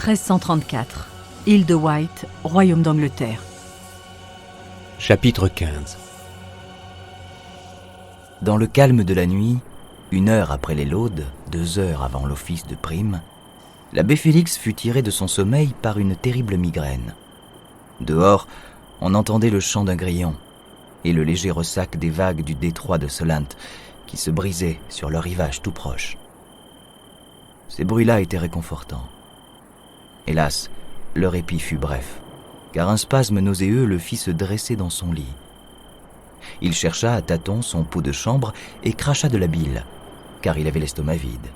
1334. Île de Wight, Royaume d'Angleterre. Chapitre 15. Dans le calme de la nuit, 1 heure après les laudes, 2 heures avant l'office de prime, l'abbé Félix fut tiré de son sommeil par une terrible migraine. Dehors, on entendait le chant d'un grillon et le léger ressac des vagues du détroit de Solent qui se brisaient sur le rivage tout proche. Ces bruits-là étaient réconfortants. Hélas, le répit fut bref, car un spasme nauséeux le fit se dresser dans son lit. Il chercha à tâtons son pot de chambre et cracha de la bile, car il avait l'estomac vide.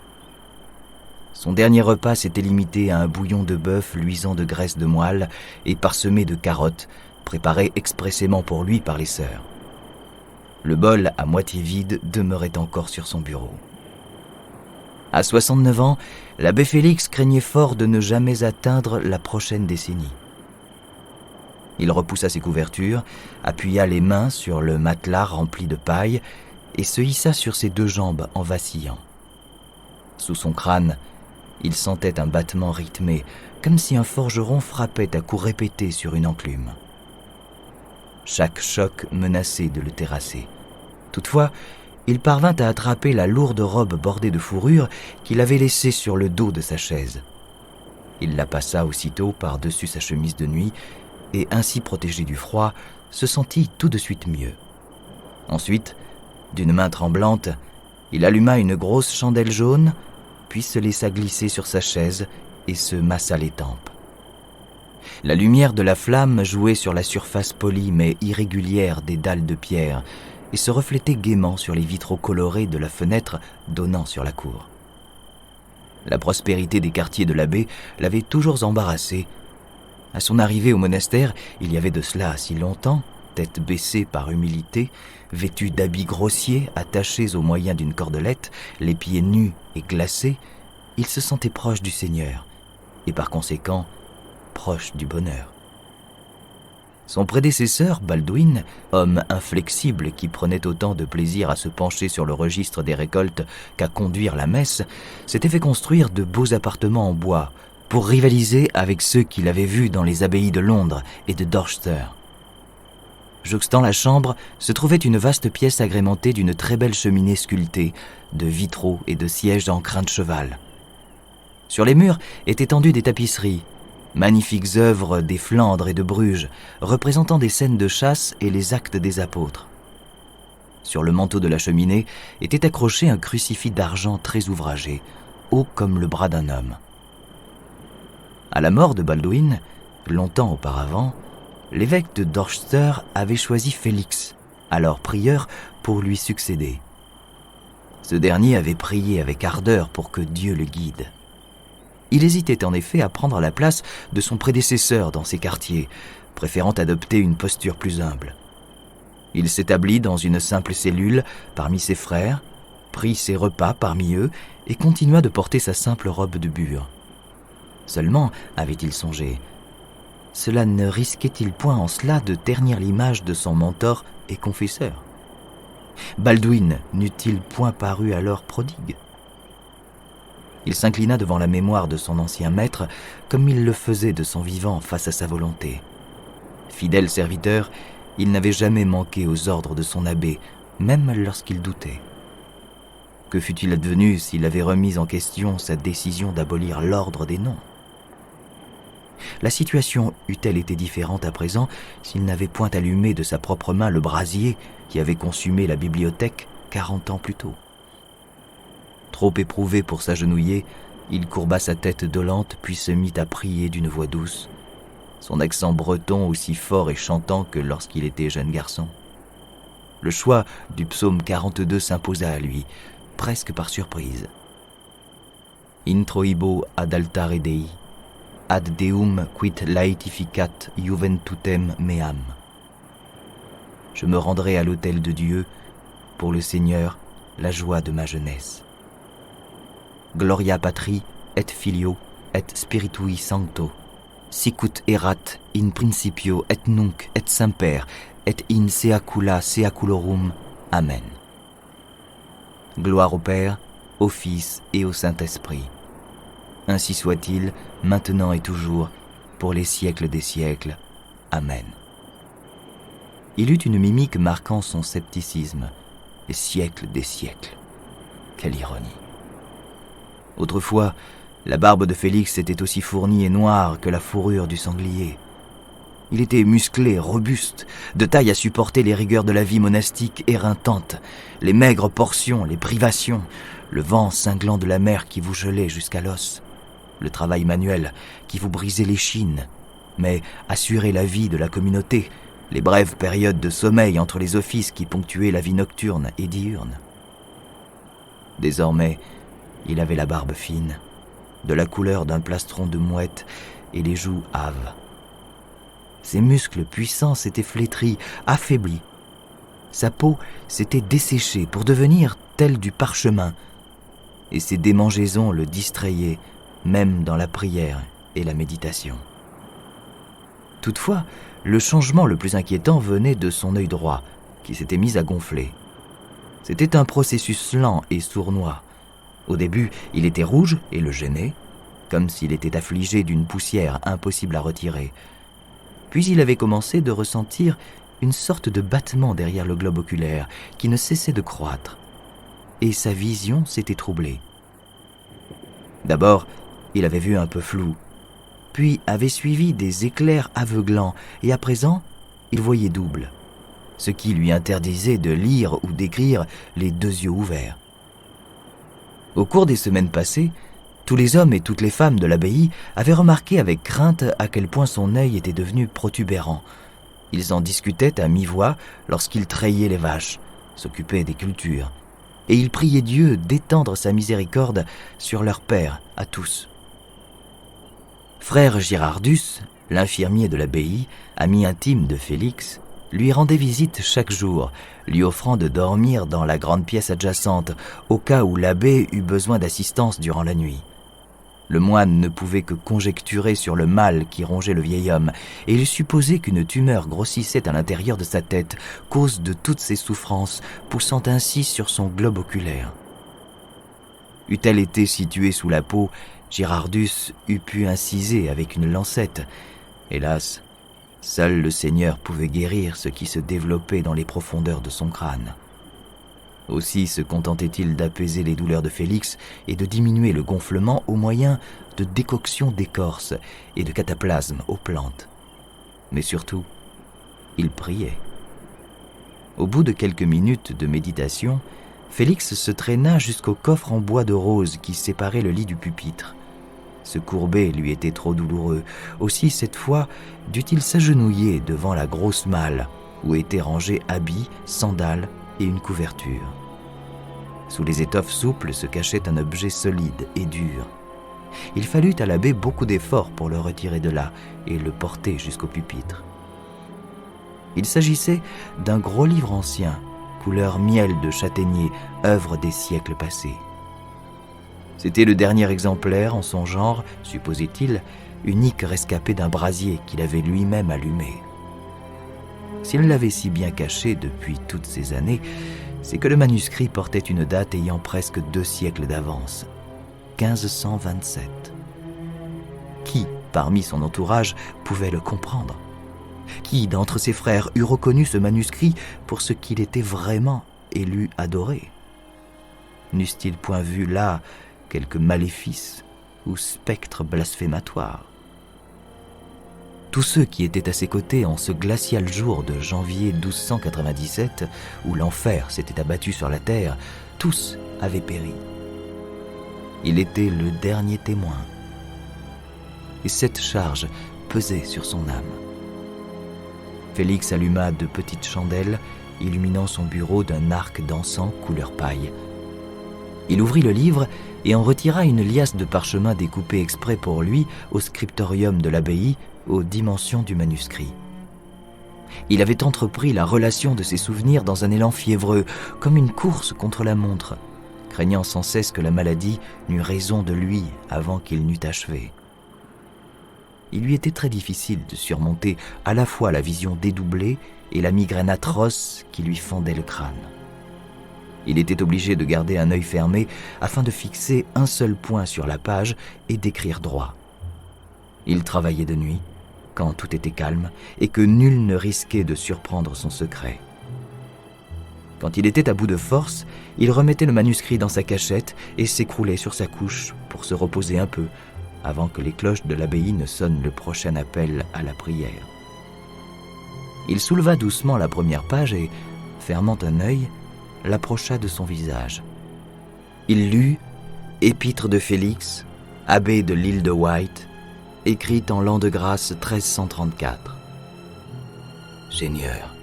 Son dernier repas s'était limité à un bouillon de bœuf luisant de graisse de moelle et parsemé de carottes, préparé expressément pour lui par les sœurs. Le bol, à moitié vide, demeurait encore sur son bureau. À 69 ans, l'abbé Félix craignait fort de ne jamais atteindre la prochaine décennie. Il repoussa ses couvertures, appuya les mains sur le matelas rempli de paille et se hissa sur ses 2 jambes en vacillant. Sous son crâne, il sentait un battement rythmé, comme si un forgeron frappait à coups répétés sur une enclume. Chaque choc menaçait de le terrasser. Toutefois, il parvint à attraper la lourde robe bordée de fourrure qu'il avait laissée sur le dos de sa chaise. Il la passa aussitôt par-dessus sa chemise de nuit et, ainsi protégé du froid, se sentit tout de suite mieux. Ensuite, d'une main tremblante, il alluma une grosse chandelle jaune, puis se laissa glisser sur sa chaise et se massa les tempes. La lumière de la flamme jouait sur la surface polie mais irrégulière des dalles de pierre et se reflétait gaiement sur les vitraux colorés de la fenêtre donnant sur la cour. La prospérité des quartiers de l'abbé l'avait toujours embarrassé. À son arrivée au monastère, il y avait de cela si longtemps, tête baissée par humilité, vêtu d'habits grossiers attachés au moyen d'une cordelette, les pieds nus et glacés, il se sentait proche du Seigneur et par conséquent proche du bonheur. Son prédécesseur, Baldwin, homme inflexible qui prenait autant de plaisir à se pencher sur le registre des récoltes qu'à conduire la messe, s'était fait construire de beaux appartements en bois pour rivaliser avec ceux qu'il avait vus dans les abbayes de Londres et de Dorchester. Jouxtant la chambre se trouvait une vaste pièce agrémentée d'une très belle cheminée sculptée, de vitraux et de sièges en crin de cheval. Sur les murs étaient tendues des tapisseries, magnifiques œuvres des Flandres et de Bruges, représentant des scènes de chasse et les actes des apôtres. Sur le manteau de la cheminée était accroché un crucifix d'argent très ouvragé, haut comme le bras d'un homme. À la mort de Baldwin, longtemps auparavant, l'évêque de Dorchester avait choisi Félix, alors prieur, pour lui succéder. Ce dernier avait prié avec ardeur pour que Dieu le guide. Il hésitait en effet à prendre la place de son prédécesseur dans ces quartiers, préférant adopter une posture plus humble. Il s'établit dans une simple cellule parmi ses frères, prit ses repas parmi eux et continua de porter sa simple robe de bure. Seulement, avait-il songé, cela ne risquait-il point en cela de ternir l'image de son mentor et confesseur ? Baldwin n'eût-il point paru alors prodigue ? Il s'inclina devant la mémoire de son ancien maître comme il le faisait de son vivant face à sa volonté. Fidèle serviteur, il n'avait jamais manqué aux ordres de son abbé, même lorsqu'il doutait. Que fût-il advenu s'il avait remis en question sa décision d'abolir l'ordre des noms ? La situation eût-elle été différente à présent s'il n'avait point allumé de sa propre main le brasier qui avait consumé la bibliothèque 40 ans plus tôt ? Trop éprouvé pour s'agenouiller, il courba sa tête dolente puis se mit à prier d'une voix douce, son accent breton aussi fort et chantant que lorsqu'il était jeune garçon. Le choix du psaume 42 s'imposa à lui, presque par surprise. Introibo ad altare Dei, ad Deum quid laetificat juventutem meam. Je me rendrai à l'autel de Dieu, pour le Seigneur, la joie de ma jeunesse. Gloria Patri, et Filio, et Spiritui Sancto, sicut erat in principio et nunc et semper, et in saecula saeculorum. Amen. Gloire au Père, au Fils et au Saint-Esprit, Ainsi soit-il, maintenant et toujours, pour les siècles des siècles. Amen. Il eut une mimique marquant son scepticisme. Les siècles des siècles. Quelle ironie. Autrefois, la barbe de Félix était aussi fournie et noire que la fourrure du sanglier. Il était musclé, robuste, de taille à supporter les rigueurs de la vie monastique éreintante, les maigres portions, les privations, le vent cinglant de la mer qui vous gelait jusqu'à l'os, le travail manuel qui vous brisait l'échine, mais assurait la vie de la communauté, les brèves périodes de sommeil entre les offices qui ponctuaient la vie nocturne et diurne. Désormais, il avait la barbe fine, de la couleur d'un plastron de mouette et les joues hâves. Ses muscles puissants s'étaient flétris, affaiblis. Sa peau s'était desséchée pour devenir telle du parchemin, et ses démangeaisons le distrayaient, même dans la prière et la méditation. Toutefois, le changement le plus inquiétant venait de son œil droit, qui s'était mis à gonfler. C'était un processus lent et sournois. Au début, il était rouge et le gênait, comme s'il était affligé d'une poussière impossible à retirer. Puis il avait commencé de ressentir une sorte de battement derrière le globe oculaire qui ne cessait de croître. Et sa vision s'était troublée. D'abord, il avait vu un peu flou, puis avait suivi des éclairs aveuglants, et à présent, il voyait double, ce qui lui interdisait de lire ou d'écrire les deux yeux ouverts. Au cours des semaines passées, tous les hommes et toutes les femmes de l'abbaye avaient remarqué avec crainte à quel point son œil était devenu protubérant. Ils en discutaient à mi-voix lorsqu'il trayait les vaches, s'occupait des cultures, et ils priaient Dieu d'étendre sa miséricorde sur leur père, à tous. Frère Girardus, l'infirmier de l'abbaye, ami intime de Félix, lui rendait visite chaque jour, lui offrant de dormir dans la grande pièce adjacente, au cas où l'abbé eût besoin d'assistance durant la nuit. Le moine ne pouvait que conjecturer sur le mal qui rongeait le vieil homme, et il supposait qu'une tumeur grossissait à l'intérieur de sa tête, cause de toutes ses souffrances, poussant ainsi sur son globe oculaire. Eût-elle été située sous la peau, Girardus eût pu inciser avec une lancette. Hélas, seul le Seigneur pouvait guérir ce qui se développait dans les profondeurs de son crâne. Aussi se contentait-il d'apaiser les douleurs de Félix et de diminuer le gonflement au moyen de décoctions d'écorce et de cataplasmes aux plantes. Mais surtout, il priait. Au bout de quelques minutes de méditation, Félix se traîna jusqu'au coffre en bois de rose qui séparait le lit du pupitre. Se courber lui était trop douloureux. Aussi, cette fois, dut-il s'agenouiller devant la grosse malle où étaient rangés habits, sandales et une couverture. Sous les étoffes souples se cachait un objet solide et dur. Il fallut à l'abbé beaucoup d'efforts pour le retirer de là et le porter jusqu'au pupitre. Il s'agissait d'un gros livre ancien, couleur miel de châtaignier, œuvre des siècles passés. C'était le dernier exemplaire en son genre, supposait-il, unique rescapé d'un brasier qu'il avait lui-même allumé. S'il l'avait si bien caché depuis toutes ces années, c'est que le manuscrit portait une date ayant presque 2 siècles d'avance, 1527. Qui, parmi son entourage, pouvait le comprendre ? Qui, d'entre ses frères, eût reconnu ce manuscrit pour ce qu'il était vraiment et l'eût adoré ? N'eussent-ils point vu là quelque maléfice ou spectre blasphématoire ? Tous ceux qui étaient à ses côtés en ce glacial jour de janvier 1297, où l'enfer s'était abattu sur la terre, tous avaient péri. Il était le dernier témoin. Et cette charge pesait sur son âme. Félix alluma 2 petites chandelles, illuminant son bureau d'un arc d'encens couleur paille. Il ouvrit le livre et en retira une liasse de parchemin découpé exprès pour lui au scriptorium de l'abbaye, aux dimensions du manuscrit. Il avait entrepris la relation de ses souvenirs dans un élan fiévreux, comme une course contre la montre, craignant sans cesse que la maladie n'eût raison de lui avant qu'il n'eût achevé. Il lui était très difficile de surmonter à la fois la vision dédoublée et la migraine atroce qui lui fendait le crâne. Il était obligé de garder un œil fermé afin de fixer un seul point sur la page et d'écrire droit. Il travaillait de nuit, quand tout était calme et que nul ne risquait de surprendre son secret. Quand il était à bout de force, il remettait le manuscrit dans sa cachette et s'écroulait sur sa couche pour se reposer un peu, avant que les cloches de l'abbaye ne sonnent le prochain appel à la prière. Il souleva doucement la première page et, fermant un œil, l'approcha de son visage. Il lut « Épître de Félix, abbé de l'île de Wight, écrite en l'an de grâce 1334. Seigneur,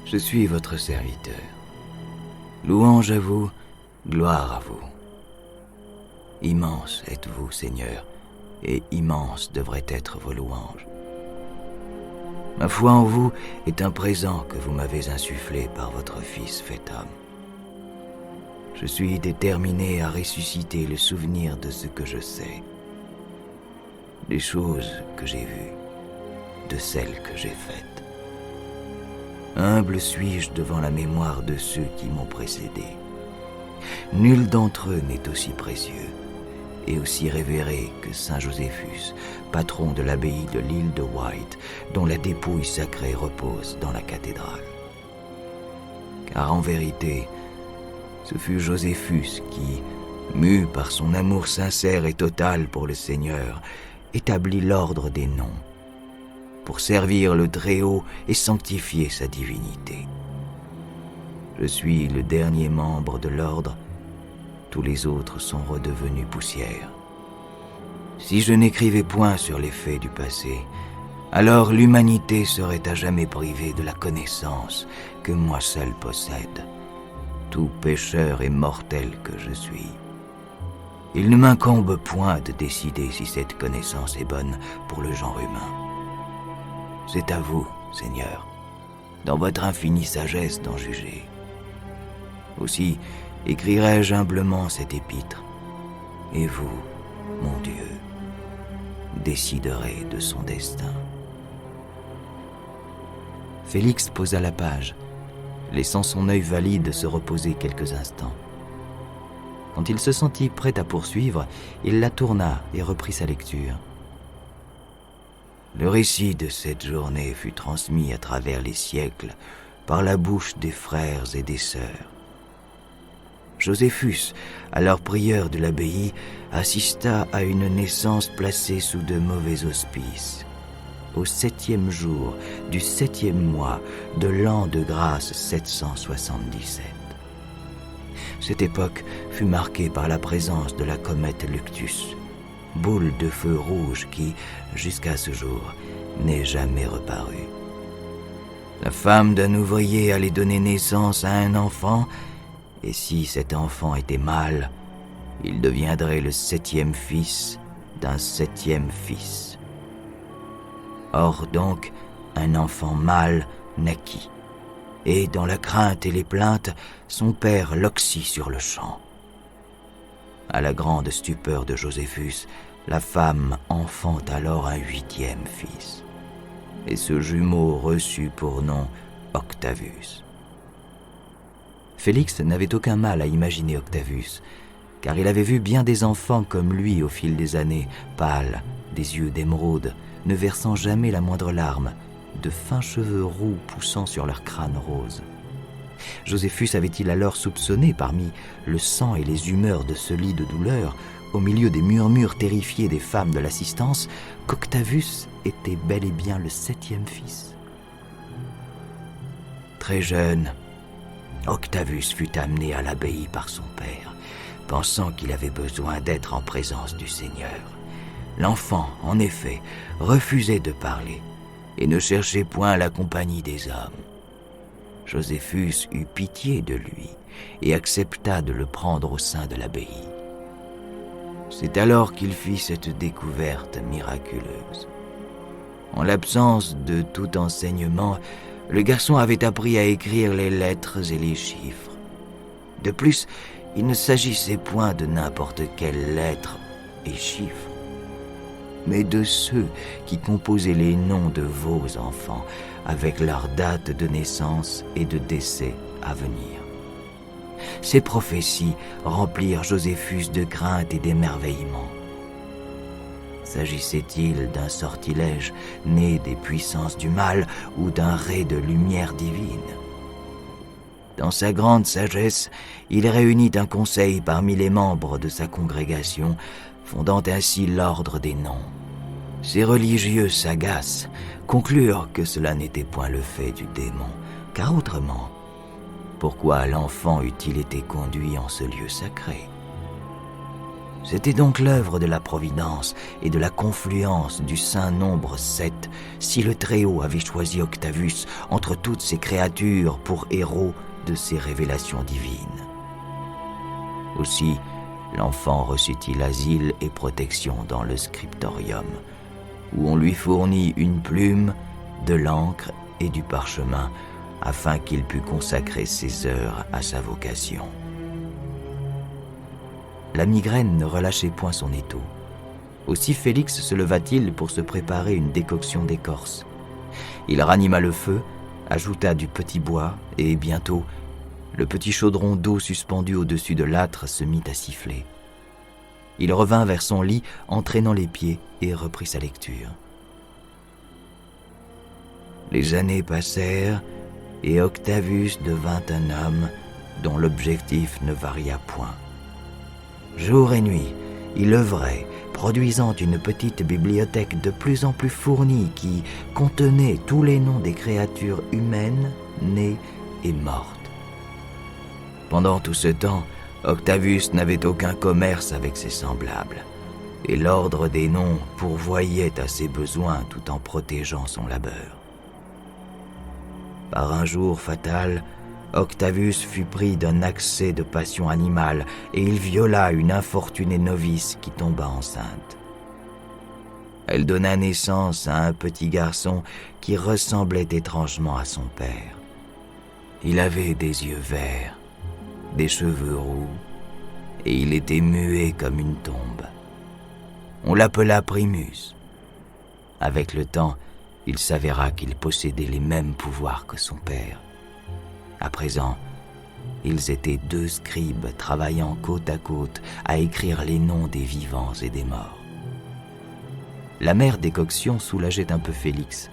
je suis votre serviteur. Louange à vous, gloire à vous. Immense êtes-vous, Seigneur, et immenses devraient être vos louanges. Ma foi en vous est un présent que vous m'avez insufflé par votre Fils fait homme. Je suis déterminé à ressusciter le souvenir de ce que je sais, des choses que j'ai vues, de celles que j'ai faites. Humble suis-je devant la mémoire de ceux qui m'ont précédé. Nul d'entre eux n'est aussi précieux et aussi révéré que saint Joséphus, patron de l'abbaye de l'île de Wight, dont la dépouille sacrée repose dans la cathédrale. Car en vérité, ce fut Joséphus qui, mu par son amour sincère et total pour le Seigneur, établit l'ordre des noms, pour servir le Très-Haut et sanctifier sa divinité. Je suis le dernier membre de l'ordre, tous les autres sont redevenus poussière. Si je n'écrivais point sur les faits du passé, alors l'humanité serait à jamais privée de la connaissance que moi seul possède, tout pécheur et mortel que je suis. Il ne m'incombe point de décider si cette connaissance est bonne pour le genre humain. C'est à vous, Seigneur, dans votre infinie sagesse d'en juger. Aussi écrirai-je humblement cet épître, et vous, mon Dieu, déciderez de son destin. Félix posa la page, laissant son œil valide se reposer quelques instants. Quand il se sentit prêt à poursuivre, il la tourna et reprit sa lecture. Le récit de cette journée fut transmis à travers les siècles par la bouche des frères et des sœurs. Joséphus, alors prieur de l'abbaye, assista à une naissance placée sous de mauvais auspices. Au 7e jour du 7e mois de l'an de grâce 777. Cette époque fut marquée par la présence de la comète Luctus, boule de feu rouge qui, jusqu'à ce jour, n'est jamais reparue. La femme d'un ouvrier allait donner naissance à un enfant, et si cet enfant était mâle, il deviendrait le 7e fils d'un 7e fils. Or donc, un enfant mâle naquit, et dans la crainte et les plaintes, son père l'oxy sur le champ. À la grande stupeur de Joséphus, la femme enfante alors un 8e fils, et ce jumeau reçut pour nom Octavius. Félix n'avait aucun mal à imaginer Octavius, car il avait vu bien des enfants comme lui au fil des années, pâles, des yeux d'émeraude, ne versant jamais la moindre larme, de fins cheveux roux poussant sur leur crâne rose. Joséphus avait-il alors soupçonné, parmi le sang et les humeurs de ce lit de douleur, au milieu des murmures terrifiés des femmes de l'assistance, qu'Octavius était bel et bien le 7e fils? Très jeune, Octavius fut amené à l'abbaye par son père, pensant qu'il avait besoin d'être en présence du Seigneur. L'enfant, en effet, refusait de parler et ne cherchait point la compagnie des hommes. Joséphus eut pitié de lui et accepta de le prendre au sein de l'abbaye. C'est alors qu'il fit cette découverte miraculeuse. En l'absence de tout enseignement, le garçon avait appris à écrire les lettres et les chiffres. De plus, il ne s'agissait point de n'importe quelles lettres et chiffres, mais de ceux qui composaient les noms de vos enfants avec leur date de naissance et de décès à venir. Ces prophéties remplirent Joséphus de crainte et d'émerveillement. S'agissait-il d'un sortilège né des puissances du mal ou d'un ray de lumière divine? Dans sa grande sagesse, il réunit un conseil parmi les membres de sa congrégation, fondant ainsi l'ordre des noms. Ces religieux sagaces conclurent que cela n'était point le fait du démon, car autrement, pourquoi l'enfant eût-il été conduit en ce lieu sacré? C'était donc l'œuvre de la Providence et de la confluence du saint nombre 7, si le Très-Haut avait choisi Octavius entre toutes ses créatures pour héros de ses révélations divines. Aussi, l'enfant reçut-il asile et protection dans le scriptorium, où on lui fournit une plume, de l'encre et du parchemin, afin qu'il pût consacrer ses heures à sa vocation. La migraine ne relâchait point son étau. Aussi Félix se leva-t-il pour se préparer une décoction d'écorce. Il ranima le feu, ajouta du petit bois, et bientôt, le petit chaudron d'eau suspendu au-dessus de l'âtre se mit à siffler. Il revint vers son lit, entraînant les pieds, et reprit sa lecture. Les années passèrent, et Octavius devint un homme dont l'objectif ne varia point. Jour et nuit, il œuvrait, produisant une petite bibliothèque de plus en plus fournie qui contenait tous les noms des créatures humaines, nées et mortes. Pendant tout ce temps, Octavius n'avait aucun commerce avec ses semblables, et l'ordre des noms pourvoyait à ses besoins tout en protégeant son labeur. Par un jour fatal, Octavius fut pris d'un accès de passion animale et il viola une infortunée novice qui tomba enceinte. Elle donna naissance à un petit garçon qui ressemblait étrangement à son père. Il avait des yeux verts, des cheveux roux, et il était muet comme une tombe. On l'appela Primus. Avec le temps, il s'avéra qu'il possédait les mêmes pouvoirs que son père. À présent, ils étaient 2 scribes travaillant côte à côte à écrire les noms des vivants et des morts. La mère décoction soulageait un peu Félix.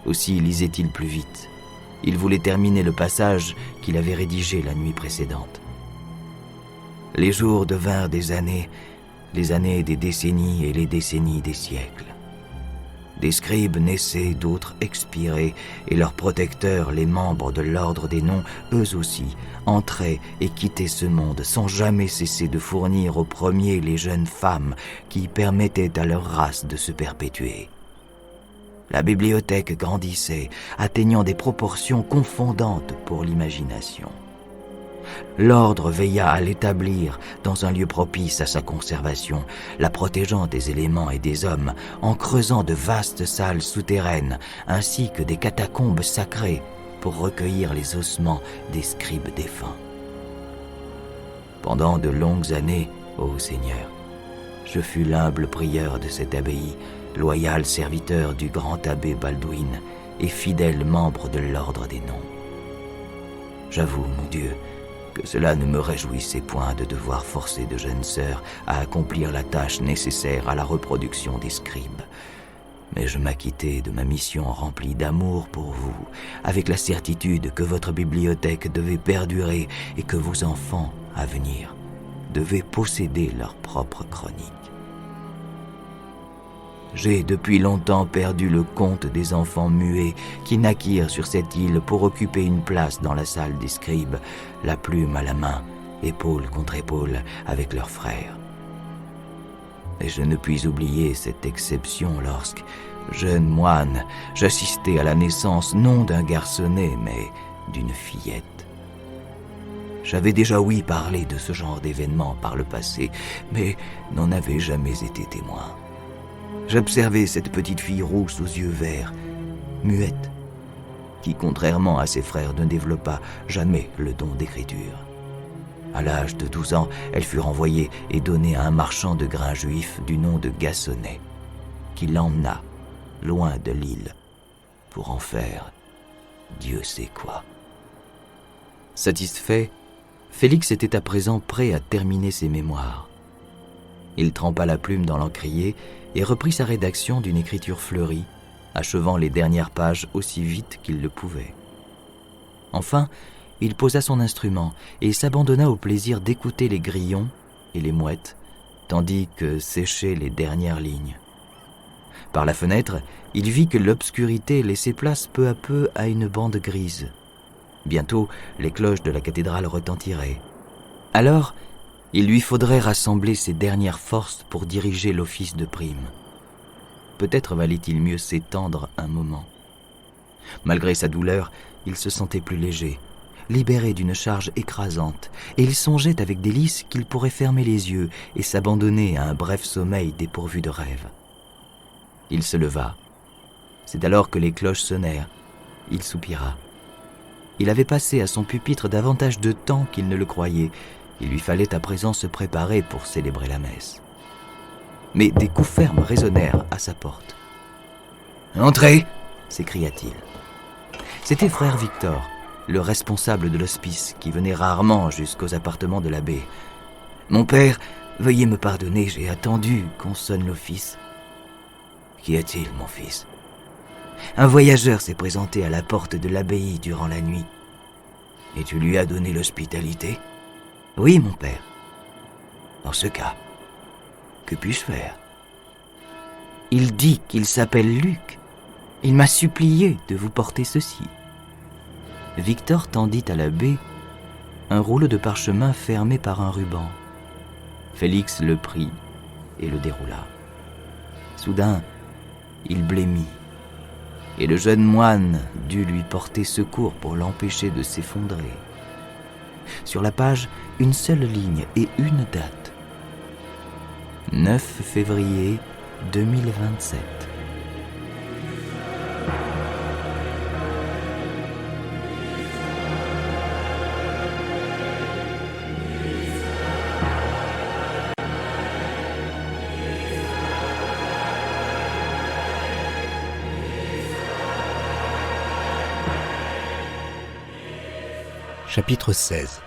Aussi lisait-il plus vite. Il voulait terminer le passage qu'il avait rédigé la nuit précédente. Les jours devinrent des années, les années des décennies et les décennies des siècles. Des scribes naissaient, d'autres expiraient, et leurs protecteurs, les membres de l'ordre des noms, eux aussi, entraient et quittaient ce monde sans jamais cesser de fournir aux premiers les jeunes femmes qui permettaient à leur race de se perpétuer. La bibliothèque grandissait, atteignant des proportions confondantes pour l'imagination. L'ordre veilla à l'établir dans un lieu propice à sa conservation, la protégeant des éléments et des hommes, en creusant de vastes salles souterraines, ainsi que des catacombes sacrées pour recueillir les ossements des scribes défunts. Pendant de longues années, ô Seigneur, je fus l'humble prieur de cette abbaye, loyal serviteur du grand abbé Baldwin et fidèle membre de l'ordre des noms. J'avoue, mon Dieu, que cela ne me réjouissait point de devoir forcer de jeunes sœurs à accomplir la tâche nécessaire à la reproduction des scribes. Mais je m'acquittai de ma mission remplie d'amour pour vous, avec la certitude que votre bibliothèque devait perdurer et que vos enfants, à venir, devaient posséder leur propre chronique. J'ai depuis longtemps perdu le compte des enfants muets qui naquirent sur cette île pour occuper une place dans la salle des scribes, la plume à la main, épaule contre épaule avec leurs frères. Et je ne puis oublier cette exception lorsque, jeune moine, j'assistais à la naissance non d'un garçonnet, mais d'une fillette. J'avais déjà ouï parler de ce genre d'événements par le passé, mais n'en avais jamais été témoin. J'observais cette petite fille rousse aux yeux verts, muette, qui, contrairement à ses frères, ne développa jamais le don d'écriture. À l'âge de 12 ans, elle fut renvoyée et donnée à un marchand de grains juif du nom de Gassonnet, qui l'emmena loin de l'île pour en faire Dieu sait quoi. Satisfait, Félix était à présent prêt à terminer ses mémoires. Il trempa la plume dans l'encrier et reprit sa rédaction d'une écriture fleurie, achevant les dernières pages aussi vite qu'il le pouvait. Enfin, il posa son instrument et s'abandonna au plaisir d'écouter les grillons et les mouettes, tandis que séchaient les dernières lignes. Par la fenêtre, il vit que l'obscurité laissait place peu à peu à une bande grise. Bientôt, les cloches de la cathédrale retentiraient. Alors, il lui faudrait rassembler ses dernières forces pour diriger l'office de prime. Peut-être valait-il mieux s'étendre un moment. Malgré sa douleur, il se sentait plus léger, libéré d'une charge écrasante, et il songeait avec délice qu'il pourrait fermer les yeux et s'abandonner à un bref sommeil dépourvu de rêve. Il se leva. C'est alors que les cloches sonnèrent. Il soupira. Il avait passé à son pupitre davantage de temps qu'il ne le croyait. Il lui fallait à présent se préparer pour célébrer la messe. Mais des coups fermes résonnèrent à sa porte. « Entrez !» s'écria-t-il. C'était frère Victor, le responsable de l'hospice, qui venait rarement jusqu'aux appartements de l'abbé. « Mon père, veuillez me pardonner, j'ai attendu qu'on sonne l'office. »« Qu'y a-t-il, mon fils ?»« Un voyageur s'est présenté à la porte de l'abbaye durant la nuit. »« Et tu lui as donné l'hospitalité ?»« Oui, mon père. »« Dans ce cas, que puis-je faire ?»« Il dit qu'il s'appelle Luc. Il m'a supplié de vous porter ceci. » Victor tendit à l'abbé un rouleau de parchemin fermé par un ruban. Félix le prit et le déroula. Soudain, il blêmit, et le jeune moine dut lui porter secours pour l'empêcher de s'effondrer. Sur la page, une seule ligne et une date. 9 février 2027. Chapitre 16.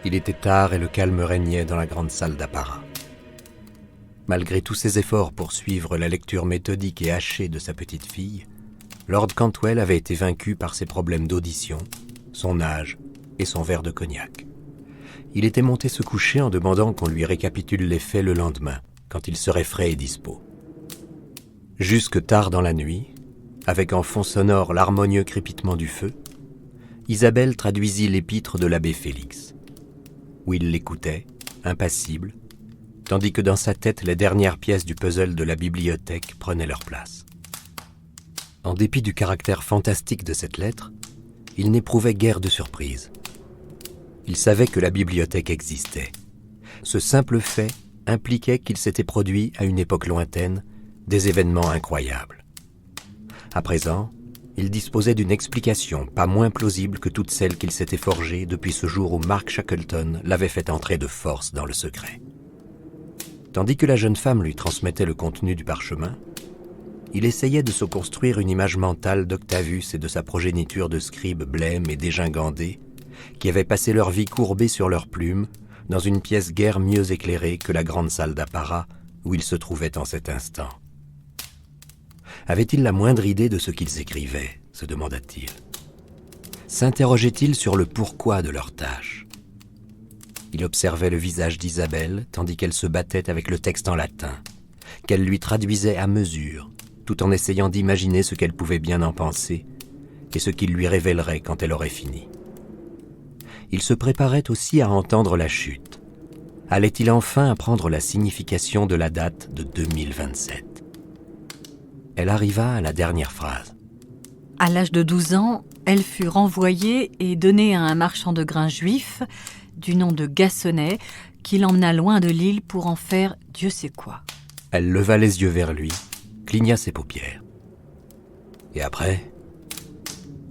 Il était tard et le calme régnait dans la grande salle d'apparat. Malgré tous ses efforts pour suivre la lecture méthodique et hachée de sa petite fille, Lord Cantwell avait été vaincu par ses problèmes d'audition, son âge et son verre de cognac. Il était monté se coucher en demandant qu'on lui récapitule les faits le lendemain, quand il serait frais et dispo. Jusque tard dans la nuit, avec en fond sonore l'harmonieux crépitement du feu, Isabelle traduisit l'épître de l'abbé Félix. Will l'écoutait, impassible, tandis que dans sa tête les dernières pièces du puzzle de la bibliothèque prenaient leur place. En dépit du caractère fantastique de cette lettre, il n'éprouvait guère de surprise. Il savait que la bibliothèque existait. Ce simple fait impliquait qu'il s'était produit à une époque lointaine des événements incroyables. À présent, il disposait d'une explication pas moins plausible que toutes celles qu'il s'était forgées depuis ce jour où Mark Shackleton l'avait fait entrer de force dans le secret. Tandis que la jeune femme lui transmettait le contenu du parchemin, il essayait de se construire une image mentale d'Octavius et de sa progéniture de scribes blêmes et dégingandés qui avaient passé leur vie courbés sur leurs plumes dans une pièce guère mieux éclairée que la grande salle d'apparat où ils se trouvaient en cet instant. Avait-il la moindre idée de ce qu'ils écrivaient, se demanda-t-il. S'interrogeait-il sur le pourquoi de leur tâche? Il observait le visage d'Isabelle tandis qu'elle se battait avec le texte en latin, qu'elle lui traduisait à mesure, tout en essayant d'imaginer ce qu'elle pouvait bien en penser et ce qu'il lui révélerait quand elle aurait fini. Il se préparait aussi à entendre la chute. Allait-il enfin apprendre la signification de la date de 2027? Elle arriva à la dernière phrase. À l'âge de 12 ans, elle fut renvoyée et donnée à un marchand de grains juif du nom de Gassonnet qui l'emmena loin de l'île pour en faire Dieu sait quoi. Elle leva les yeux vers lui, cligna ses paupières. Et après?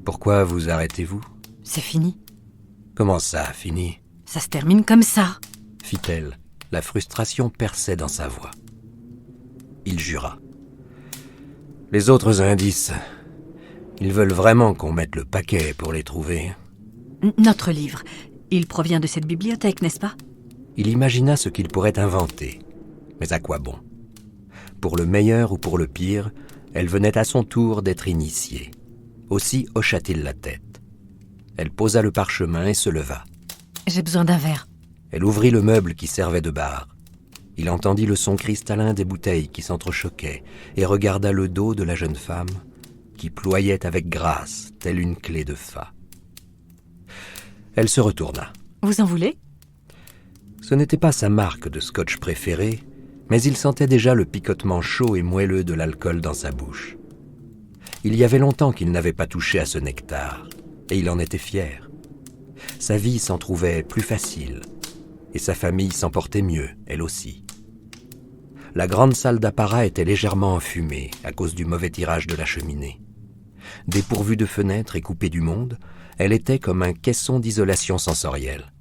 Pourquoi vous arrêtez-vous? C'est fini. Comment ça, fini? Ça se termine comme ça, fit-elle. La frustration perçait dans sa voix. Il jura. Les autres indices, ils veulent vraiment qu'on mette le paquet pour les trouver. Notre livre. Il provient de cette bibliothèque, n'est-ce pas? Il imagina ce qu'il pourrait inventer. Mais à quoi bon? Pour le meilleur ou pour le pire, elle venait à son tour d'être initiée. Aussi hocha-t-il la tête. Elle posa le parchemin et se leva. J'ai besoin d'un verre. Elle ouvrit le meuble qui servait de bar. Il entendit le son cristallin des bouteilles qui s'entrechoquaient et regarda le dos de la jeune femme qui ployait avec grâce, telle une clé de fa. Elle se retourna. Vous en voulez? Ce n'était pas sa marque de scotch préférée, mais il sentait déjà le picotement chaud et moelleux de l'alcool dans sa bouche. Il y avait longtemps qu'il n'avait pas touché à ce nectar, et il en était fier. Sa vie s'en trouvait plus facile, et sa famille s'en portait mieux, elle aussi. La grande salle d'apparat était légèrement enfumée à cause du mauvais tirage de la cheminée. Dépourvue de fenêtres et coupée du monde, elle était comme un caisson d'isolation sensorielle.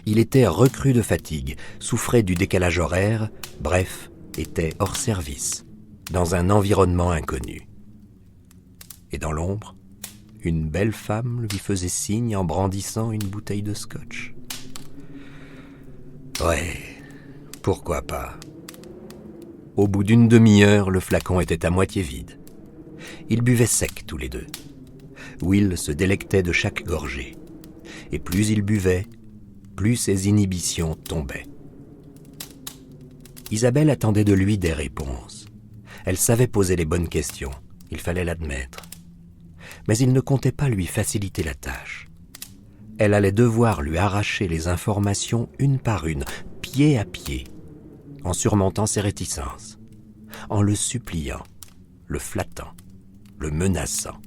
Il était recru de fatigue, souffrait du décalage horaire, bref, était hors service, dans un environnement inconnu. Et dans l'ombre, une belle femme lui faisait signe en brandissant une bouteille de scotch. Ouais, pourquoi pas. Au bout d'une demi-heure, le flacon était à moitié vide. Ils buvaient sec tous les deux. Will se délectait de chaque gorgée. Et plus il buvait, plus ses inhibitions tombaient. Isabelle attendait de lui des réponses. Elle savait poser les bonnes questions, il fallait l'admettre. Mais il ne comptait pas lui faciliter la tâche. Elle allait devoir lui arracher les informations une par une, pied à pied, en surmontant ses réticences, en le suppliant, le flattant, le menaçant.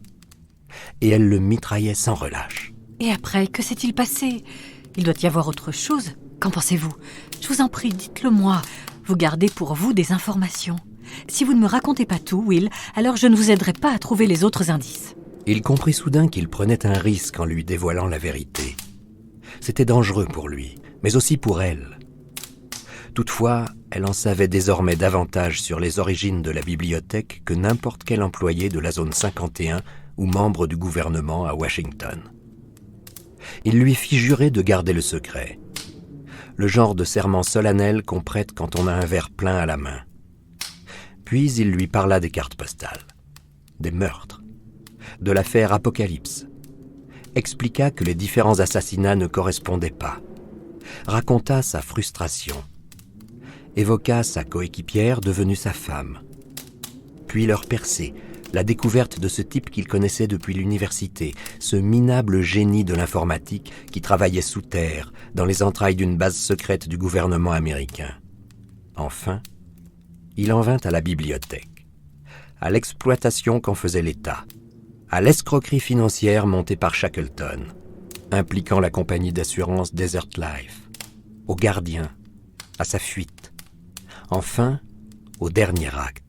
Et elle le mitraillait sans relâche. Et après, que s'est-il passé? Il doit y avoir autre chose. Qu'en pensez-vous? Je vous en prie, dites-le moi. Vous gardez pour vous des informations. Si vous ne me racontez pas tout, Will, alors je ne vous aiderai pas à trouver les autres indices. Il comprit soudain qu'il prenait un risque en lui dévoilant la vérité. C'était dangereux pour lui, mais aussi pour elle. Toutefois, elle en savait désormais davantage sur les origines de la bibliothèque que n'importe quel employé de la zone 51 ou membre du gouvernement à Washington. Il lui fit jurer de garder le secret. Le genre de serment solennel qu'on prête quand on a un verre plein à la main. Puis il lui parla des cartes postales, des meurtres, de l'affaire Apocalypse, expliqua que les différents assassinats ne correspondaient pas, raconta sa frustration, évoqua sa coéquipière devenue sa femme, puis leur percée, la découverte de ce type qu'il connaissait depuis l'université, ce minable génie de l'informatique qui travaillait sous terre, dans les entrailles d'une base secrète du gouvernement américain. Enfin, il en vint à la bibliothèque, à l'exploitation qu'en faisait l'État, à l'escroquerie financière montée par Shackleton, impliquant la compagnie d'assurance Desert Life, au gardien, à sa fuite, enfin au dernier acte,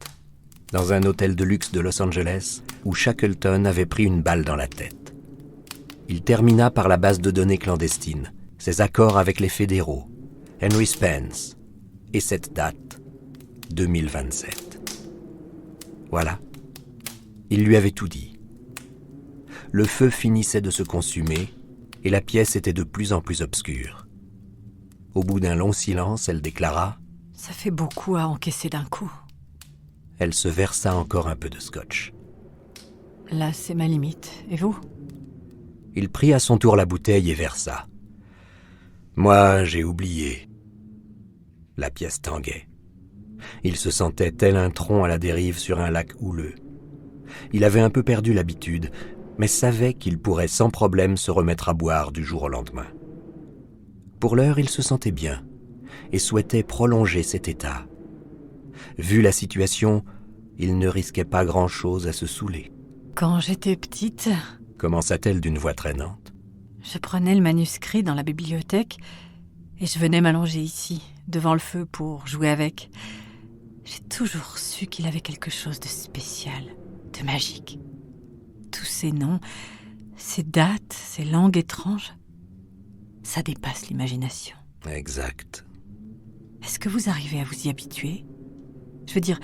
dans un hôtel de luxe de Los Angeles où Shackleton avait pris une balle dans la tête. Il termina par la base de données clandestine, ses accords avec les fédéraux, Henry Spence, et cette date, 2027. Voilà, il lui avait tout dit. Le feu finissait de se consumer et la pièce était de plus en plus obscure. Au bout d'un long silence, elle déclara « Ça fait beaucoup à encaisser d'un coup. » Elle se versa encore un peu de scotch. Là, c'est ma limite. Et vous? Il prit à son tour la bouteille et versa. Moi, j'ai oublié. La pièce tanguait. Il se sentait tel un tronc à la dérive sur un lac houleux. Il avait un peu perdu l'habitude, mais savait qu'il pourrait sans problème se remettre à boire du jour au lendemain. Pour l'heure, il se sentait bien et souhaitait prolonger cet état. Vu la situation, il ne risquait pas grand-chose à se saouler. Quand j'étais petite, Commença-t-elle d'une voix traînante. je prenais le manuscrit dans la bibliothèque et je venais m'allonger ici, devant le feu, pour jouer avec. J'ai toujours su qu'il avait quelque chose de spécial, de magique. Tous ces noms, ces dates, ces langues étranges, ça dépasse l'imagination. Exact. Est-ce que vous arrivez à vous y habituer? Je veux dire,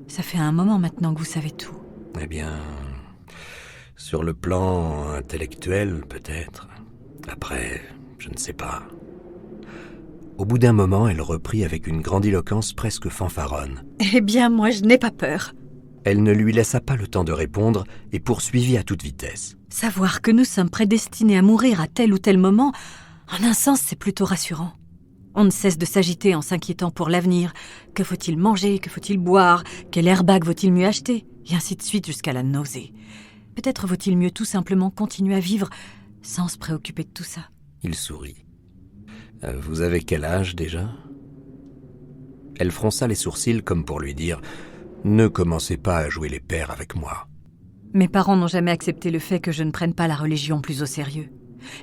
ça fait un moment maintenant que vous savez tout. Eh bien, Sur le plan intellectuel, peut-être. Après, je ne sais pas. Au bout d'un moment, elle reprit avec une grandiloquence presque fanfaronne. Eh bien, moi, je n'ai pas peur. Elle ne lui laissa pas le temps de répondre et poursuivit à toute vitesse. Savoir que nous sommes prédestinés à mourir à tel ou tel moment, en un sens, c'est plutôt rassurant. On ne cesse de s'agiter en s'inquiétant pour l'avenir. Que faut-il manger? Que faut-il boire? Quel airbag vaut-il mieux acheter? Et ainsi de suite jusqu'à la nausée. Peut-être vaut-il mieux tout simplement continuer à vivre sans se préoccuper de tout ça. Il sourit. Vous avez quel âge déjà ? Elle fronça les sourcils comme pour lui dire « Ne commencez pas à jouer les pères avec moi ». Mes parents n'ont jamais accepté le fait que je ne prenne pas la religion plus au sérieux.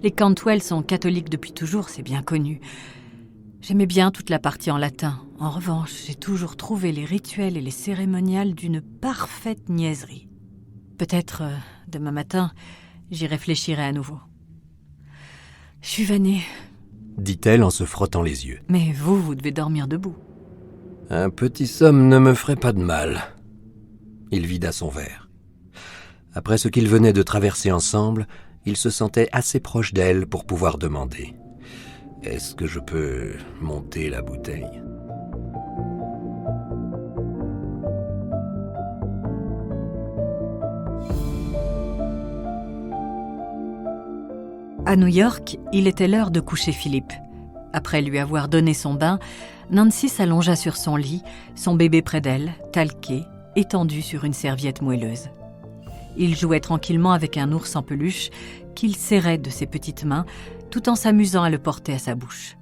Les Cantwell sont catholiques depuis toujours, c'est bien connu. J'aimais bien toute la partie en latin. En revanche, j'ai toujours trouvé les rituels et les cérémoniales d'une parfaite niaiserie. Peut-être, demain matin, j'y réfléchirai à nouveau. Je suis vannée, dit-elle en se frottant les yeux. Mais vous devez dormir debout. Un petit somme ne me ferait pas de mal. Il vida son verre. Après ce qu'ils venaient de traverser ensemble, il se sentait assez proche d'elle pour pouvoir demander « Est-ce que je peux monter la bouteille ?» À New York, il était l'heure de coucher Philippe. Après lui avoir donné son bain, Nancy s'allongea sur son lit, son bébé près d'elle, talqué, étendu sur une serviette moelleuse. Il jouait tranquillement avec un ours en peluche qu'il serrait de ses petites mains, tout en s'amusant à le porter à sa bouche.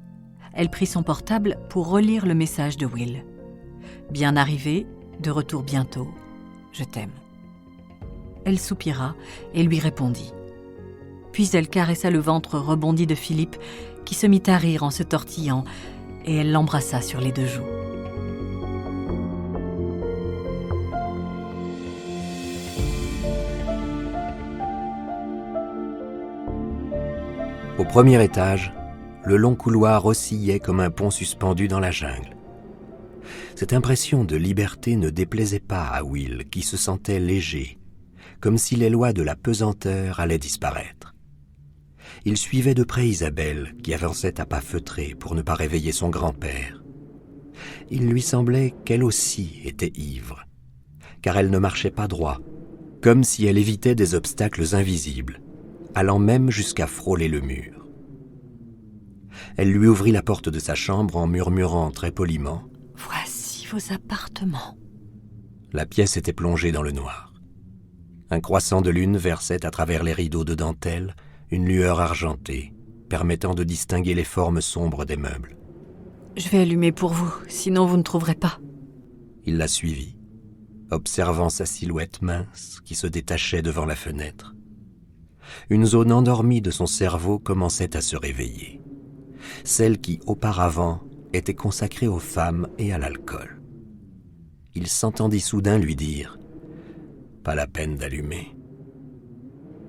Elle prit son portable pour relire le message de Will. « Bien arrivé, de retour bientôt, je t'aime. » Elle soupira et lui répondit. Puis elle caressa le ventre rebondi de Philippe, qui se mit à rire en se tortillant, et elle l'embrassa sur les deux joues. Au premier étage, le long couloir oscillait comme un pont suspendu dans la jungle. Cette impression de liberté ne déplaisait pas à Will, qui se sentait léger, comme si les lois de la pesanteur allaient disparaître. Il suivait de près Isabelle, qui avançait à pas feutrés pour ne pas réveiller son grand-père. Il lui semblait qu'elle aussi était ivre, car elle ne marchait pas droit, comme si elle évitait des obstacles invisibles, allant même jusqu'à frôler le mur. Elle lui ouvrit la porte de sa chambre en murmurant très poliment « Voici vos appartements. » La pièce était plongée dans le noir. Un croissant de lune versait à travers les rideaux de dentelle une lueur argentée, permettant de distinguer les formes sombres des meubles. « Je vais allumer pour vous, sinon vous ne trouverez pas. » Il la suivit, observant sa silhouette mince qui se détachait devant la fenêtre. Une zone endormie de son cerveau commençait à se réveiller, celle qui, auparavant, était consacrée aux femmes et à l'alcool. Il s'entendit soudain lui dire « Pas la peine d'allumer ».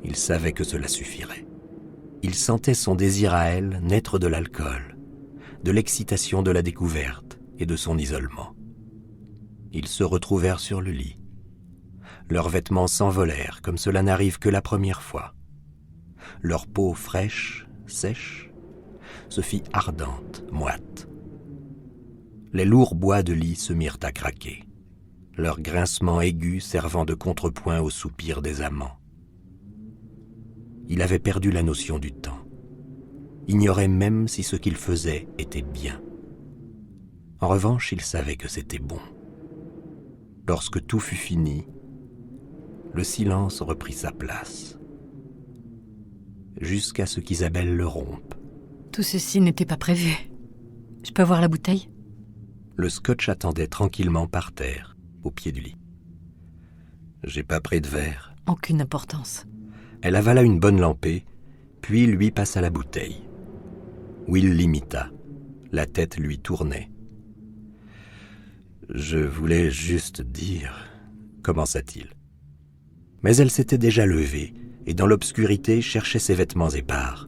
Il savait que cela suffirait. Il sentait son désir à elle naître de l'alcool, de l'excitation de la découverte et de son isolement. Ils se retrouvèrent sur le lit. Leurs vêtements s'envolèrent comme cela n'arrive que la première fois. Leur peau fraîche, sèche, se fit ardente, moite. Les lourds bois de lit se mirent à craquer, leur grincement aigu servant de contrepoint aux soupirs des amants. Il avait perdu la notion du temps, ignorait même si ce qu'il faisait était bien. En revanche, il savait que c'était bon. Lorsque tout fut fini, le silence reprit sa place, jusqu'à ce qu'Isabelle le rompe. Tout ceci n'était pas prévu. Je peux avoir la bouteille ? Le scotch attendait tranquillement par terre, au pied du lit. J'ai pas pris de verre. Aucune importance. Elle avala une bonne lampée, puis lui passa la bouteille. Will l'imita. La tête lui tournait. « Je voulais juste dire... » commença-t-il. Mais elle s'était déjà levée et dans l'obscurité cherchait ses vêtements épars.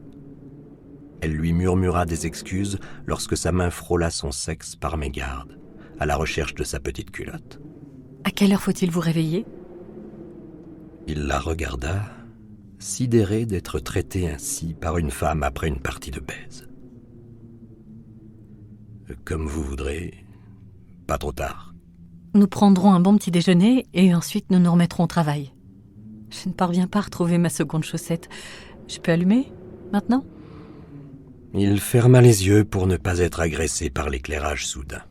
Elle lui murmura des excuses lorsque sa main frôla son sexe par mégarde, à la recherche de sa petite culotte. À quelle heure faut-il vous réveiller ? Il la regarda, sidéré d'être traité ainsi par une femme après une partie de baise. « Comme vous voudrez, pas trop tard. » Nous prendrons un bon petit déjeuner et ensuite nous nous remettrons au travail. Je ne parviens pas à retrouver ma seconde chaussette. Je peux allumer, maintenant ? Il ferma les yeux pour ne pas être agressé par l'éclairage soudain.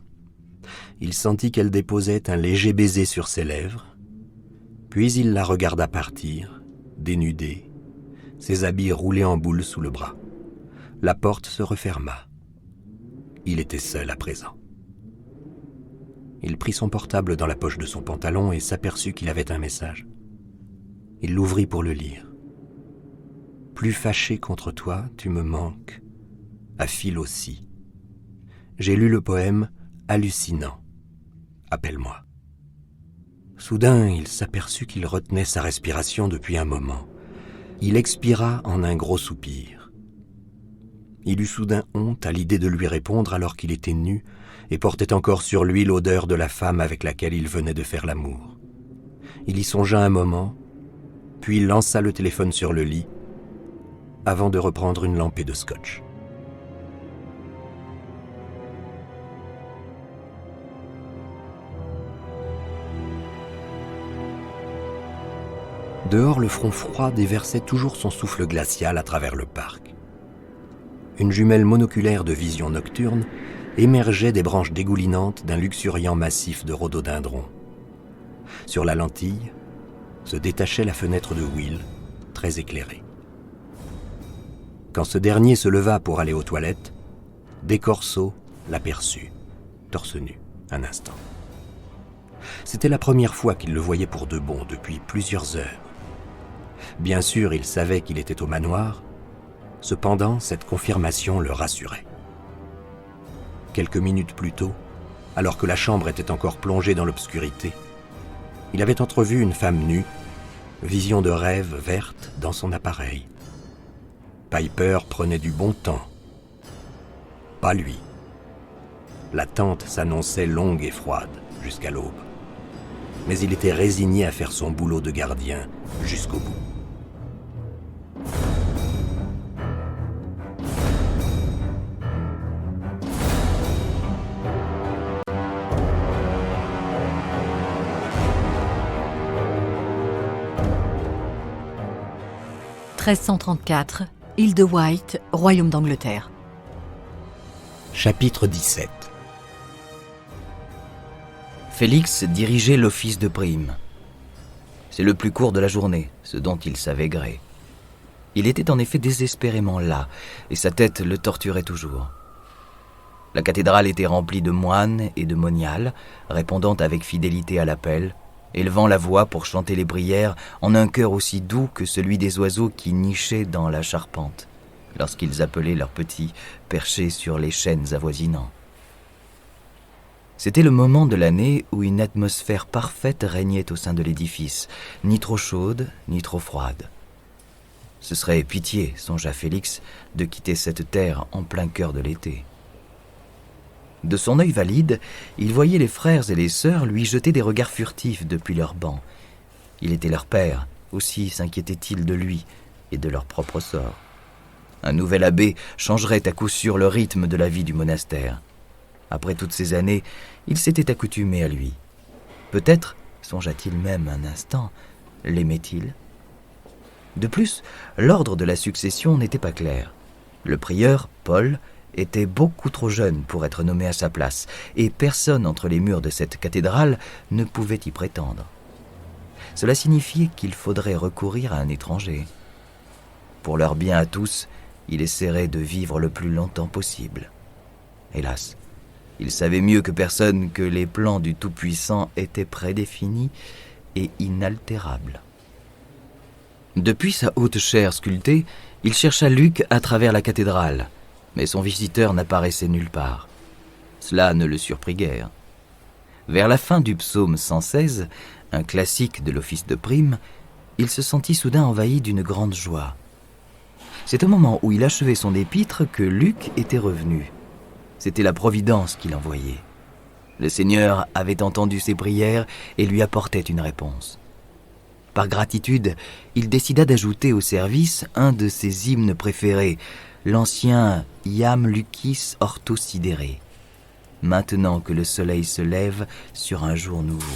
Il sentit qu'elle déposait un léger baiser sur ses lèvres, puis il la regarda partir, dénudée, ses habits roulés en boule sous le bras. La porte se referma. Il était seul à présent. Il prit son portable dans la poche de son pantalon et s'aperçut qu'il avait un message. Il l'ouvrit pour le lire. « Plus fâché contre toi, tu me manques. À Phil aussi. J'ai lu le poème hallucinant. Appelle-moi. » Soudain, il s'aperçut qu'il retenait sa respiration depuis un moment. Il expira en un gros soupir. Il eut soudain honte à l'idée de lui répondre alors qu'il était nu et portait encore sur lui l'odeur de la femme avec laquelle il venait de faire l'amour. Il y songea un moment, puis lança le téléphone sur le lit, avant de reprendre une lampée de scotch. Dehors, le front froid déversait toujours son souffle glacial à travers le parc. Une jumelle monoculaire de vision nocturne émergeait des branches dégoulinantes d'un luxuriant massif de rhododendrons. Sur la lentille se détachait la fenêtre de Will, très éclairée. Quand ce dernier se leva pour aller aux toilettes, Descorso l'aperçut, torse nu, un instant. C'était la première fois qu'il le voyait pour de bon depuis plusieurs heures. Bien sûr, il savait qu'il était au manoir, cependant, cette confirmation le rassurait. Quelques minutes plus tôt, alors que la chambre était encore plongée dans l'obscurité, il avait entrevu une femme nue, vision de rêve verte dans son appareil. Piper prenait du bon temps. Pas lui. L'attente s'annonçait longue et froide jusqu'à l'aube. Mais il était résigné à faire son boulot de gardien jusqu'au bout. « 1334, île de Wight, Royaume d'Angleterre. » Chapitre 17. Félix dirigeait l'office de prime. C'est le plus court de la journée, ce dont il savait gré. Il était en effet désespérément las, et sa tête le torturait toujours. La cathédrale était remplie de moines et de moniales, répondant avec fidélité à l'appel, élevant la voix pour chanter les prières en un chœur aussi doux que celui des oiseaux qui nichaient dans la charpente, lorsqu'ils appelaient leurs petits perchés sur les chênes avoisinants. C'était le moment de l'année où une atmosphère parfaite régnait au sein de l'édifice, ni trop chaude, ni trop froide. Ce serait pitié, songea Félix, de quitter cette terre en plein cœur de l'été. De son œil valide, il voyait les frères et les sœurs lui jeter des regards furtifs depuis leur banc. Il était leur père, aussi s'inquiétaient-ils de lui et de leur propre sort. Un nouvel abbé changerait à coup sûr le rythme de la vie du monastère. Après toutes ces années, il s'était accoutumé à lui. Peut-être, songea-t-il même un instant, l'aimait-il ? De plus, l'ordre de la succession n'était pas clair. Le prieur, Paul, était beaucoup trop jeune pour être nommé à sa place, et personne entre les murs de cette cathédrale ne pouvait y prétendre. Cela signifiait qu'il faudrait recourir à un étranger. Pour leur bien à tous, il essaierait de vivre le plus longtemps possible. Hélas, il savait mieux que personne que les plans du Tout-Puissant étaient prédéfinis et inaltérables. Depuis sa haute chaire sculptée, il chercha Luc à travers la cathédrale, mais son visiteur n'apparaissait nulle part. Cela ne le surprit guère. Vers la fin du psaume 116, un classique de l'office de prime, il se sentit soudain envahi d'une grande joie. C'est au moment où il achevait son épître que Luc était revenu. C'était la Providence qui l'envoyait. Le Seigneur avait entendu ses prières et lui apportait une réponse. Par gratitude, il décida d'ajouter au service un de ses hymnes préférés, l'ancien Iam Lucis Orto Sidere, maintenant que le soleil se lève sur un jour nouveau.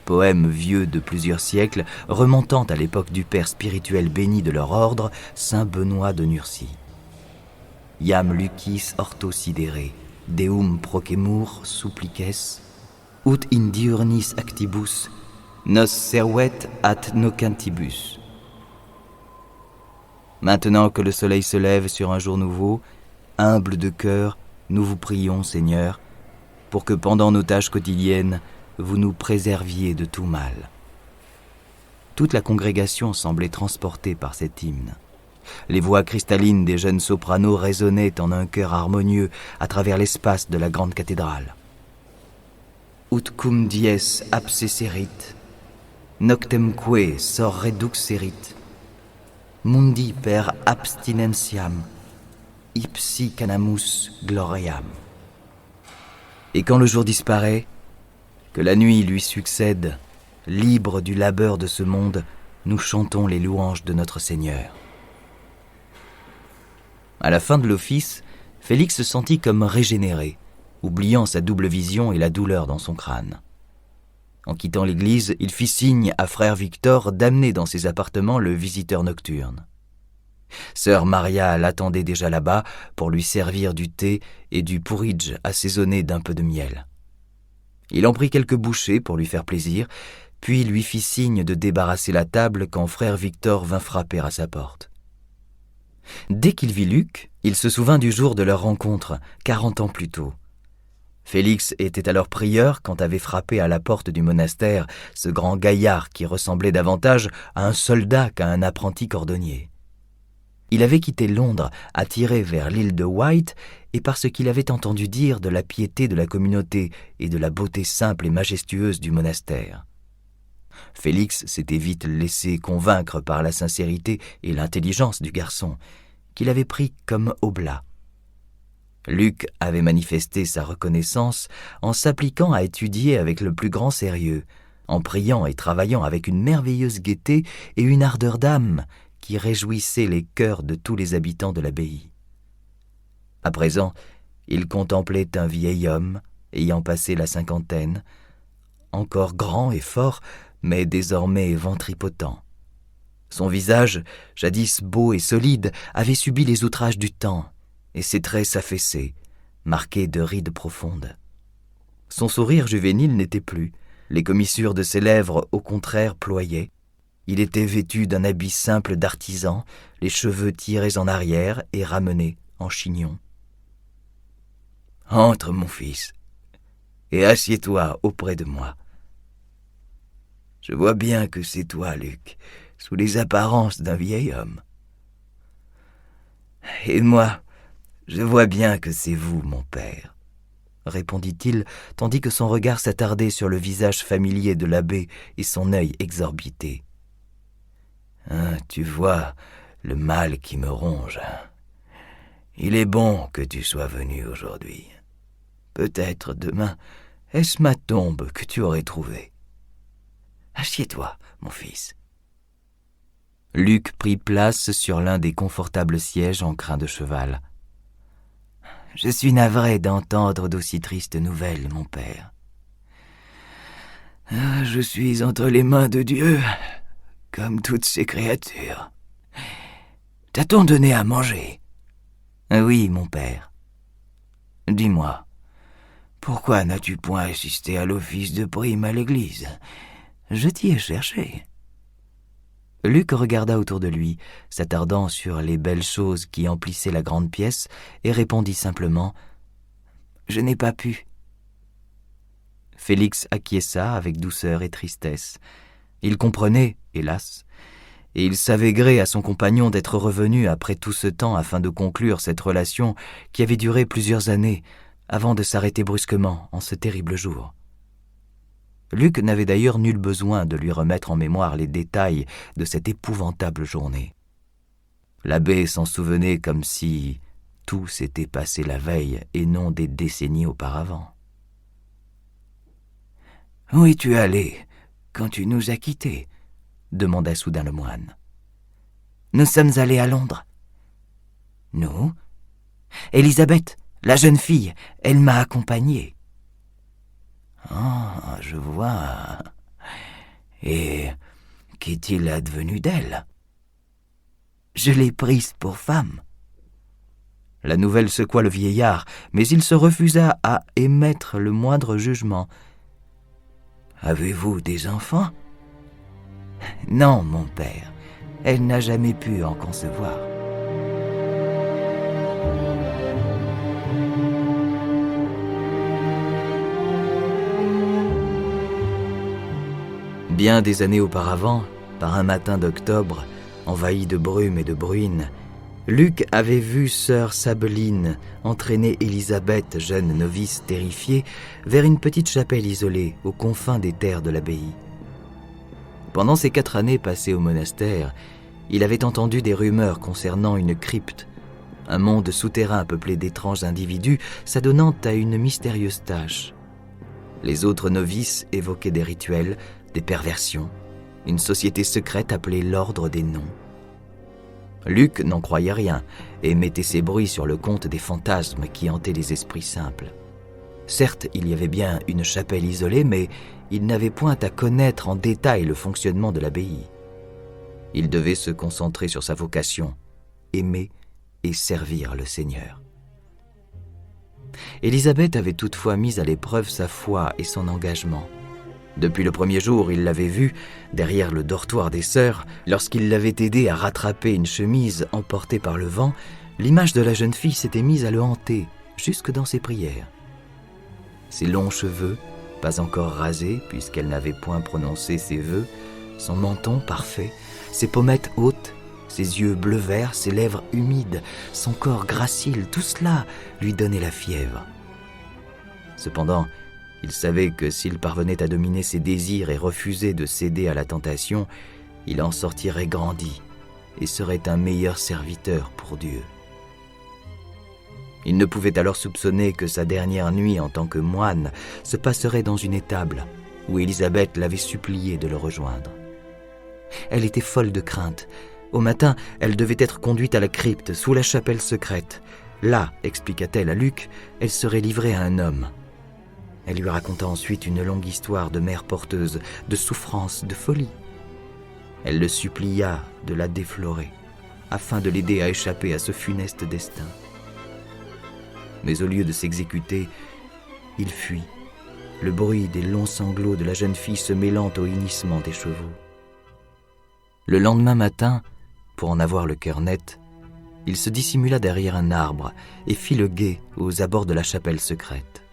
Poème vieux de plusieurs siècles, remontant à l'époque du père spirituel béni de leur ordre, saint Benoît de Nursie. Iam Lucis Orto Sidere, Deum procemur supplices, ut in diurnis actibus, nos servet at nocentibus. Maintenant que le soleil se lève sur un jour nouveau, humble de cœur, nous vous prions, Seigneur, pour que pendant nos tâches quotidiennes, vous nous préserviez de tout mal. Toute la congrégation semblait transportée par cet hymne. Les voix cristallines des jeunes sopranos résonnaient en un chœur harmonieux à travers l'espace de la grande cathédrale. Ut cum dies absesserit, noctemque sor reduxerit, mundi per abstinentiam, ipsi canamus gloriam. Et quand le jour disparaît, que la nuit lui succède, libre du labeur de ce monde, nous chantons les louanges de notre Seigneur. À la fin de l'office, Félix se sentit comme régénéré, oubliant sa double vision et la douleur dans son crâne. En quittant l'église, il fit signe à frère Victor d'amener dans ses appartements le visiteur nocturne. Sœur Maria l'attendait déjà là-bas pour lui servir du thé et du porridge assaisonné d'un peu de miel. Il en prit quelques bouchées pour lui faire plaisir, puis lui fit signe de débarrasser la table quand frère Victor vint frapper à sa porte. Dès qu'il vit Luc, il se souvint du jour de leur rencontre, 40 ans plus tôt. Félix était alors prieur quand avait frappé à la porte du monastère ce grand gaillard qui ressemblait davantage à un soldat qu'à un apprenti cordonnier. Il avait quitté Londres, attiré vers l'île de Wight, et parce qu'il avait entendu dire de la piété de la communauté et de la beauté simple et majestueuse du monastère. Félix s'était vite laissé convaincre par la sincérité et l'intelligence du garçon, qu'il avait pris comme oblat. Luc avait manifesté sa reconnaissance en s'appliquant à étudier avec le plus grand sérieux, en priant et travaillant avec une merveilleuse gaieté et une ardeur d'âme qui réjouissait les cœurs de tous les habitants de l'abbaye. À présent, il contemplait un vieil homme, ayant passé la cinquantaine, encore grand et fort, mais désormais ventripotent. Son visage, jadis beau et solide, avait subi les outrages du temps, et ses traits s'affaissaient, marqués de rides profondes. Son sourire juvénile n'était plus, les commissures de ses lèvres au contraire ployaient. Il était vêtu d'un habit simple d'artisan, les cheveux tirés en arrière et ramenés en chignon. « Entre, mon fils, et assieds-toi auprès de moi. Je vois bien que c'est toi, Luc, sous les apparences d'un vieil homme. Et moi, je vois bien que c'est vous, mon père, répondit-il, tandis que son regard s'attardait sur le visage familier de l'abbé et son œil exorbité. Tu vois le mal qui me ronge. Il est bon que tu sois venu aujourd'hui. Peut-être demain, est-ce ma tombe que tu aurais trouvée. Assieds-toi, mon fils. Luc prit place sur l'un des confortables sièges en crin de cheval. Je suis navré d'entendre d'aussi tristes nouvelles, mon père. Je suis entre les mains de Dieu, comme toutes ces créatures. T'a-t-on donné à manger? Oui, mon père. Dis-moi, pourquoi n'as-tu point assisté à l'office de prime à l'église? Je t'y ai cherché. Luc regarda autour de lui, s'attardant sur les belles choses qui emplissaient la grande pièce, et répondit simplement « Je n'ai pas pu ». Félix acquiesça avec douceur et tristesse. Il comprenait, hélas, et il savait gré à son compagnon d'être revenu après tout ce temps afin de conclure cette relation qui avait duré plusieurs années avant de s'arrêter brusquement en ce terrible jour. Luc n'avait d'ailleurs nul besoin de lui remettre en mémoire les détails de cette épouvantable journée. L'abbé s'en souvenait comme si tout s'était passé la veille et non des décennies auparavant. « Où es-tu allé quand tu nous as quittés ?» demanda soudain le moine. « Nous sommes allés à Londres. »« Nous ? Élisabeth, la jeune fille, elle m'a accompagnée. »« Ah, je vois. Et qu'est-il advenu d'elle ? » ?»« Je l'ai prise pour femme. » La nouvelle secoua le vieillard, mais il se refusa à émettre le moindre jugement. « Avez-vous des enfants ? » ?»« Non, mon père. Elle n'a jamais pu en concevoir. » Bien des années auparavant, par un matin d'octobre, envahi de brume et de bruine, Luc avait vu sœur Sabeline entraîner Élisabeth, jeune novice terrifiée, vers une petite chapelle isolée aux confins des terres de l'abbaye. Pendant ces 4 années passées au monastère, il avait entendu des rumeurs concernant une crypte, un monde souterrain peuplé d'étranges individus s'adonnant à une mystérieuse tâche. Les autres novices évoquaient des rituels, des perversions, une société secrète appelée l'Ordre des Noms. Luc n'en croyait rien et mettait ses bruits sur le compte des fantasmes qui hantaient les esprits simples. Certes, il y avait bien une chapelle isolée, mais il n'avait point à connaître en détail le fonctionnement de l'abbaye. Il devait se concentrer sur sa vocation, aimer et servir le Seigneur. Élisabeth avait toutefois mis à l'épreuve sa foi et son engagement. Depuis le premier jour, il l'avait vue, derrière le dortoir des sœurs, lorsqu'il l'avait aidée à rattraper une chemise emportée par le vent, l'image de la jeune fille s'était mise à le hanter, jusque dans ses prières. Ses longs cheveux, pas encore rasés, puisqu'elle n'avait point prononcé ses vœux, son menton parfait, ses pommettes hautes, ses yeux bleu-vert, ses lèvres humides, son corps gracile, tout cela lui donnait la fièvre. Cependant, il savait que s'il parvenait à dominer ses désirs et refusait de céder à la tentation, il en sortirait grandi et serait un meilleur serviteur pour Dieu. Il ne pouvait alors soupçonner que sa dernière nuit en tant que moine se passerait dans une étable où Élisabeth l'avait supplié de le rejoindre. Elle était folle de crainte. Au matin, elle devait être conduite à la crypte sous la chapelle secrète. Là, expliqua-t-elle à Luc, elle serait livrée à un homme. Elle lui raconta ensuite une longue histoire de mère porteuse, de souffrance, de folie. Elle le supplia de la déflorer, afin de l'aider à échapper à ce funeste destin. Mais au lieu de s'exécuter, il fuit, le bruit des longs sanglots de la jeune fille se mêlant au hennissement des chevaux. Le lendemain matin, pour en avoir le cœur net, il se dissimula derrière un arbre et fit le guet aux abords de la chapelle secrète.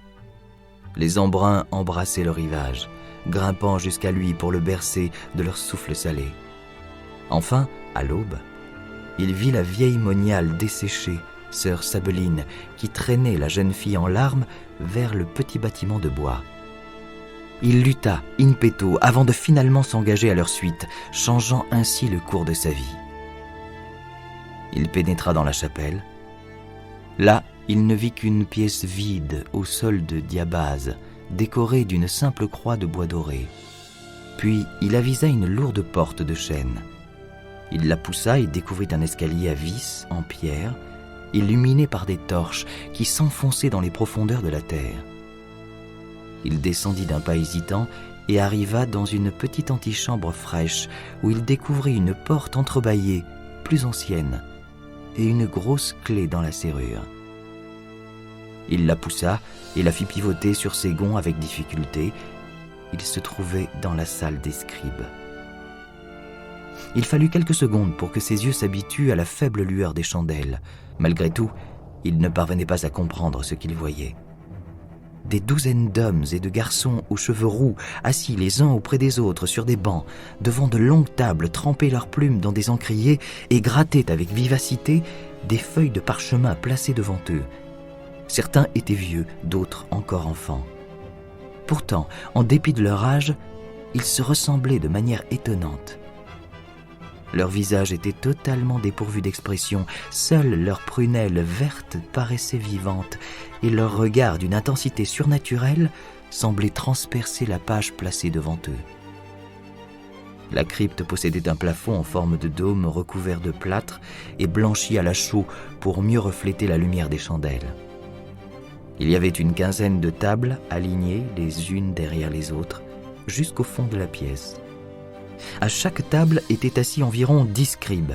Les embruns embrassaient le rivage, grimpant jusqu'à lui pour le bercer de leur souffle salé. Enfin, à l'aube, il vit la vieille moniale desséchée, sœur Sabeline, qui traînait la jeune fille en larmes vers le petit bâtiment de bois. Il lutta in petto avant de finalement s'engager à leur suite, changeant ainsi le cours de sa vie. Il pénétra dans la chapelle. Là, il ne vit qu'une pièce vide au sol de diabase, décorée d'une simple croix de bois doré. Puis il avisa une lourde porte de chêne. Il la poussa et découvrit un escalier à vis en pierre, illuminé par des torches qui s'enfonçaient dans les profondeurs de la terre. Il descendit d'un pas hésitant et arriva dans une petite antichambre fraîche où il découvrit une porte entrebâillée, plus ancienne, et une grosse clé dans la serrure. Il la poussa et la fit pivoter sur ses gonds avec difficulté. Il se trouvait dans la salle des scribes. Il fallut quelques secondes pour que ses yeux s'habituent à la faible lueur des chandelles. Malgré tout, il ne parvenait pas à comprendre ce qu'il voyait. Des douzaines d'hommes et de garçons aux cheveux roux, assis les uns auprès des autres sur des bancs, devant de longues tables, trempaient leurs plumes dans des encriers et grattaient avec vivacité des feuilles de parchemin placées devant eux. Certains étaient vieux, d'autres encore enfants. Pourtant, en dépit de leur âge, ils se ressemblaient de manière étonnante. Leurs visages étaient totalement dépourvus d'expression, seules leurs prunelles vertes paraissaient vivantes et leur regard d'une intensité surnaturelle semblait transpercer la page placée devant eux. La crypte possédait un plafond en forme de dôme recouvert de plâtre et blanchi à la chaux pour mieux refléter la lumière des chandelles. Il y avait une quinzaine de tables alignées les unes derrière les autres, jusqu'au fond de la pièce. À chaque table étaient assis environ 10 scribes.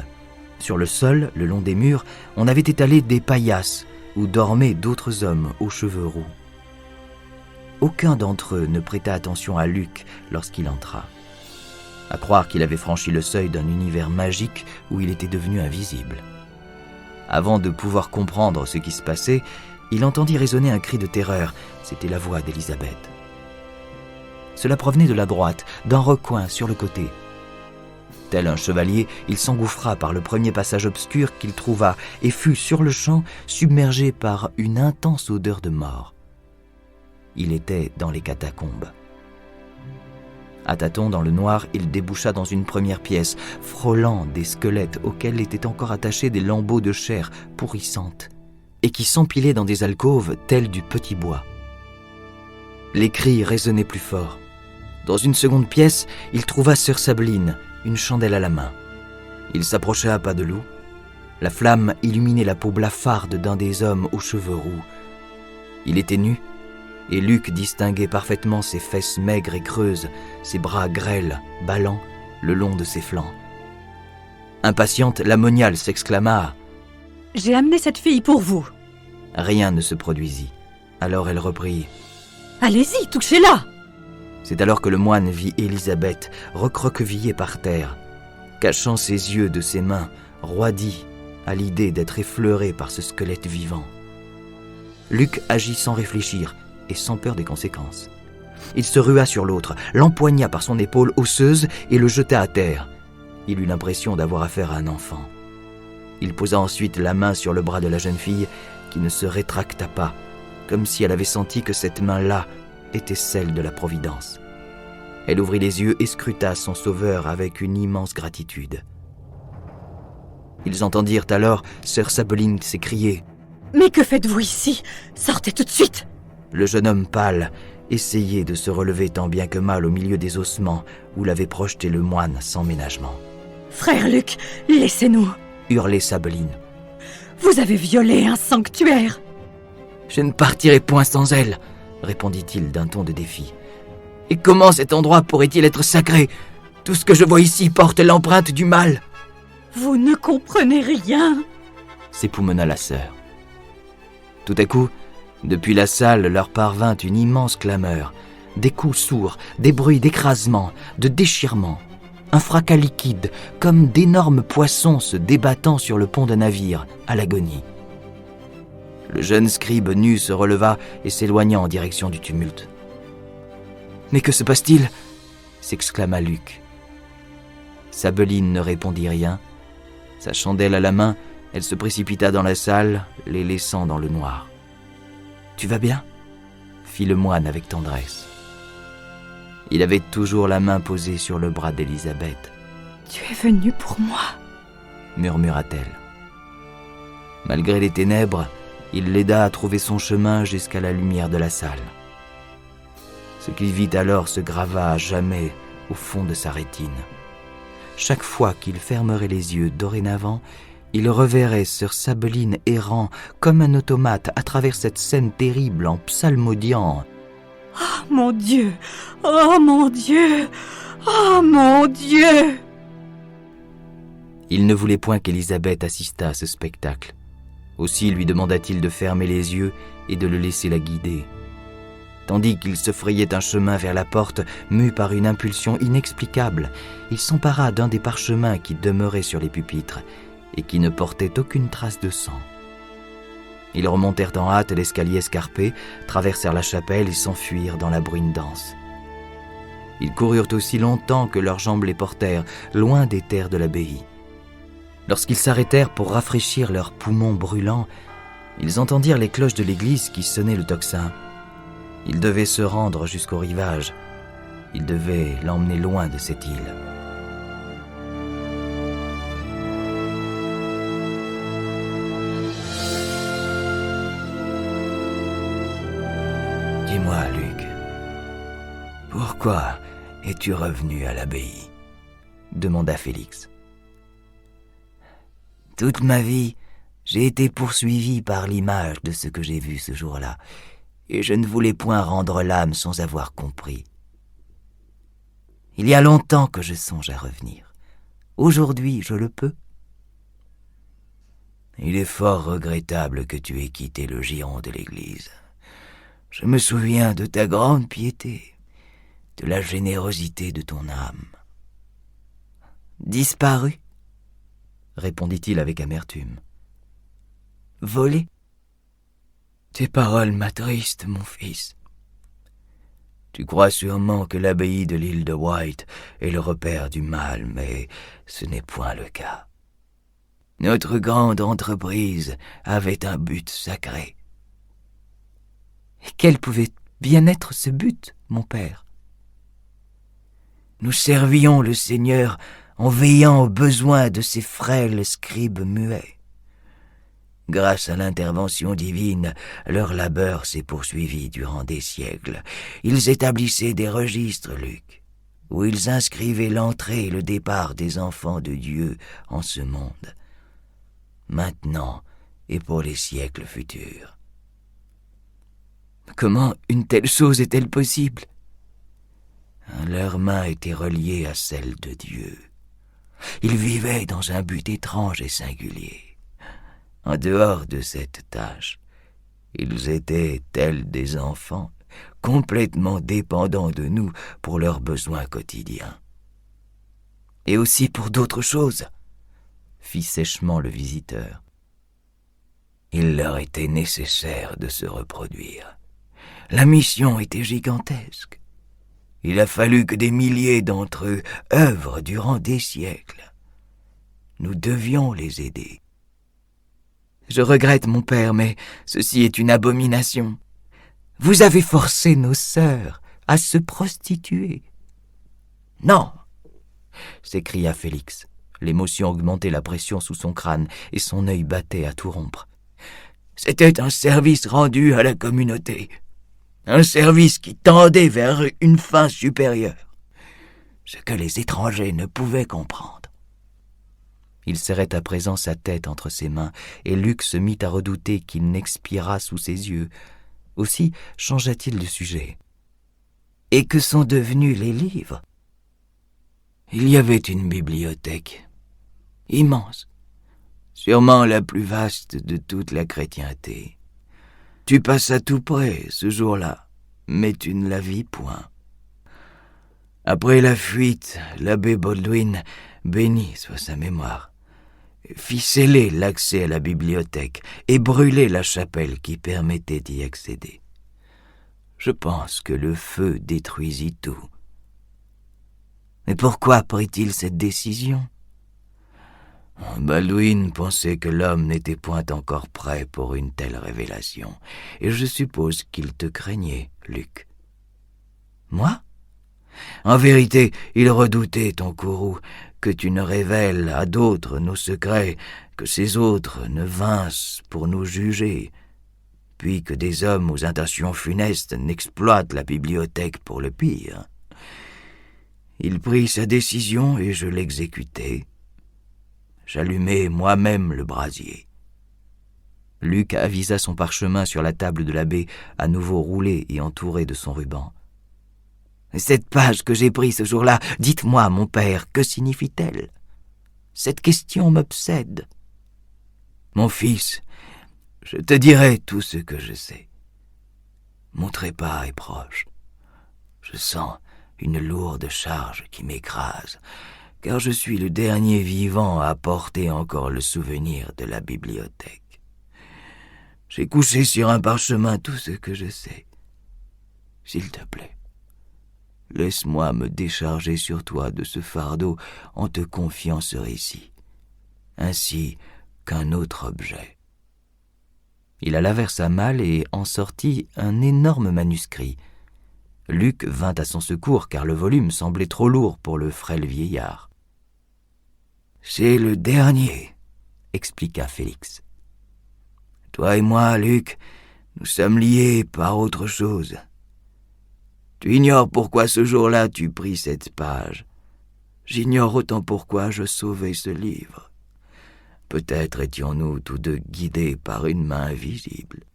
Sur le sol, le long des murs, on avait étalé des paillasses où dormaient d'autres hommes aux cheveux roux. Aucun d'entre eux ne prêta attention à Luc lorsqu'il entra. À croire qu'il avait franchi le seuil d'un univers magique où il était devenu invisible. Avant de pouvoir comprendre ce qui se passait, il entendit résonner un cri de terreur. C'était la voix d'Élisabeth. Cela provenait de la droite, d'un recoin sur le côté. Tel un chevalier, il s'engouffra par le premier passage obscur qu'il trouva et fut sur-le-champ submergé par une intense odeur de mort. Il était dans les catacombes. À tâtons dans le noir, il déboucha dans une première pièce, frôlant des squelettes auxquels étaient encore attachés des lambeaux de chair pourrissante et qui s'empilaient dans des alcôves telles du petit bois. Les cris résonnaient plus fort. Dans une seconde pièce, il trouva sœur Sabbeline, une chandelle à la main. Il s'approcha à pas de loup. La flamme illuminait la peau blafarde d'un des hommes aux cheveux roux. Il était nu, et Luc distinguait parfaitement ses fesses maigres et creuses, ses bras grêles, ballants, le long de ses flancs. Impatiente, la moniale s'exclama « J'ai amené cette fille pour vous. » Rien ne se produisit. Alors elle reprit « Allez-y, touchez-la !» C'est alors que le moine vit Élisabeth recroquevillée par terre, cachant ses yeux de ses mains, roidi à l'idée d'être effleuré par ce squelette vivant. Luc agit sans réfléchir et sans peur des conséquences. Il se rua sur l'autre, l'empoigna par son épaule osseuse et le jeta à terre. Il eut l'impression d'avoir affaire à un enfant. Il posa ensuite la main sur le bras de la jeune fille qui ne se rétracta pas, comme si elle avait senti que cette main-là était celle de la Providence. Elle ouvrit les yeux et scruta son sauveur avec une immense gratitude. Ils entendirent alors sœur Sabbeline s'écrier « Mais que faites-vous ici ? Sortez tout de suite !» Le jeune homme pâle essayait de se relever tant bien que mal au milieu des ossements où l'avait projeté le moine sans ménagement. « Frère Luc, laissez-nous !» hurlait Sabbeline. « Vous avez violé un sanctuaire !»« Je ne partirai point sans elle !» répondit-il d'un ton de défi. « Et comment cet endroit pourrait-il être sacré ? Tout ce que je vois ici porte l'empreinte du mal !»« Vous ne comprenez rien !» s'époumonna la sœur. Tout à coup, depuis la salle leur parvint une immense clameur, des coups sourds, des bruits d'écrasement, de déchirement, un fracas liquide, comme d'énormes poissons se débattant sur le pont d'un navire, à l'agonie. Le jeune scribe nu se releva et s'éloigna en direction du tumulte. « Mais que se passe-t-il » s'exclama Luc. Sabbeline ne répondit rien. Sa chandelle à la main, elle se précipita dans la salle, les laissant dans le noir. « Tu vas bien » fit le moine avec tendresse. Il avait toujours la main posée sur le bras d'Élisabeth. « Tu es venu pour moi » murmura-t-elle. Malgré les ténèbres, il l'aida à trouver son chemin jusqu'à la lumière de la salle. Ce qu'il vit alors se grava à jamais au fond de sa rétine. Chaque fois qu'il fermerait les yeux dorénavant, il reverrait sœur Sabbeline errant comme un automate à travers cette scène terrible en psalmodiant « Oh mon Dieu! Oh mon Dieu! Oh mon Dieu !» Il ne voulait point qu'Élisabeth assistât à ce spectacle. Aussi lui demanda-t-il de fermer les yeux et de le laisser la guider. Tandis qu'il se frayait un chemin vers la porte, mu par une impulsion inexplicable, il s'empara d'un des parchemins qui demeuraient sur les pupitres et qui ne portaient aucune trace de sang. Ils remontèrent en hâte l'escalier escarpé, traversèrent la chapelle et s'enfuirent dans la bruine dense. Ils coururent aussi longtemps que leurs jambes les portèrent, loin des terres de l'abbaye. Lorsqu'ils s'arrêtèrent pour rafraîchir leurs poumons brûlants, ils entendirent les cloches de l'église qui sonnaient le tocsin. Ils devaient se rendre jusqu'au rivage. Ils devaient l'emmener loin de cette île. Dis-moi, Luc, pourquoi es-tu revenu à l'abbaye ? demanda Félix. Toute ma vie, j'ai été poursuivi par l'image de ce que j'ai vu ce jour-là, et je ne voulais point rendre l'âme sans avoir compris. Il y a longtemps que je songe à revenir. Aujourd'hui, je le peux. Il est fort regrettable que tu aies quitté le giron de l'Église. Je me souviens de ta grande piété, de la générosité de ton âme. Disparu, répondit-il avec amertume. Volé. Tes paroles m'attristent, mon fils. Tu crois sûrement que l'abbaye de l'île de Wight est le repère du mal, mais ce n'est point le cas. Notre grande entreprise avait un but sacré. Et quel pouvait bien être ce but, mon père? Nous servions le Seigneur en veillant aux besoins de ces frêles scribes muets. Grâce à l'intervention divine, leur labeur s'est poursuivi durant des siècles. Ils établissaient des registres, Luc, où ils inscrivaient l'entrée et le départ des enfants de Dieu en ce monde, maintenant et pour les siècles futurs. Comment une telle chose est-elle possible? Leurs mains étaient reliées à celles de Dieu. Ils vivaient dans un but étrange et singulier. En dehors de cette tâche, ils étaient, tels des enfants, complètement dépendants de nous pour leurs besoins quotidiens. Et aussi pour d'autres choses, fit sèchement le visiteur. Il leur était nécessaire de se reproduire. La mission était gigantesque. Il a fallu que des milliers d'entre eux œuvrent durant des siècles. Nous devions les aider. Je regrette, mon père, mais ceci est une abomination. Vous avez forcé nos sœurs à se prostituer. Non, s'écria Félix. L'émotion augmentait la pression sous son crâne et son œil battait à tout rompre. C'était un service rendu à la communauté. Un service qui tendait vers une fin supérieure. Ce que les étrangers ne pouvaient comprendre. Il serrait à présent sa tête entre ses mains, et Luc se mit à redouter qu'il n'expirât sous ses yeux. Aussi changea-t-il de sujet. « Et que sont devenus les livres ?» Il y avait une bibliothèque, immense, sûrement la plus vaste de toute la chrétienté. Tu passas tout près ce jour-là, mais tu ne la vis point. Après la fuite, l'abbé Baldwin, béni soit sa mémoire, fit sceller l'accès à la bibliothèque et brûler la chapelle qui permettait d'y accéder. Je pense que le feu détruisit tout. Mais pourquoi prit-il cette décision? Baldwin pensait que l'homme n'était point encore prêt pour une telle révélation, et je suppose qu'il te craignait, Luc. Moi? En vérité, il redoutait, ton courroux, que tu ne révèles à d'autres nos secrets, que ces autres ne vinssent pour nous juger, puis que des hommes aux intentions funestes n'exploitent la bibliothèque pour le pire. Il prit sa décision et je l'exécutai. J'allumai moi-même le brasier. Luc avisa son parchemin sur la table de l'abbé, à nouveau roulé et entouré de son ruban. « Cette page que j'ai prise ce jour-là, dites-moi, mon père, que signifie-t-elle? Cette question m'obsède. »« Mon fils, je te dirai tout ce que je sais. Mon trépas est proche. Je sens une lourde charge qui m'écrase, car je suis le dernier vivant à porter encore le souvenir de la bibliothèque. J'ai couché sur un parchemin tout ce que je sais. S'il te plaît, laisse-moi me décharger sur toi de ce fardeau en te confiant ce récit, ainsi qu'un autre objet. » Il alla vers sa malle et en sortit un énorme manuscrit. Luc vint à son secours car le volume semblait trop lourd pour le frêle vieillard. « C'est le dernier, » expliqua Félix. « Toi et moi, Luc, nous sommes liés par autre chose. Tu ignores pourquoi ce jour-là tu pris cette page. J'ignore autant pourquoi je sauvai ce livre. Peut-être étions-nous tous deux guidés par une main invisible.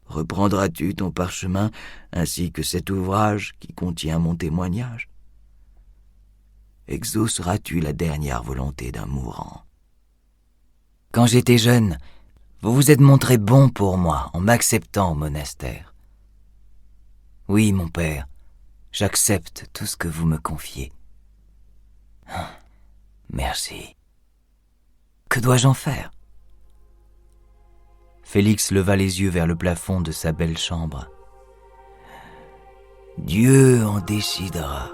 Reprendras-tu ton parchemin ainsi que cet ouvrage qui contient mon témoignage? Exauceras-tu la dernière volonté d'un mourant? Quand j'étais jeune, vous vous êtes montré bon pour moi en m'acceptant au monastère. Oui, mon père, j'accepte tout ce que vous me confiez. Merci. Que dois-je en faire? Félix leva les yeux vers le plafond de sa belle chambre. Dieu en décidera.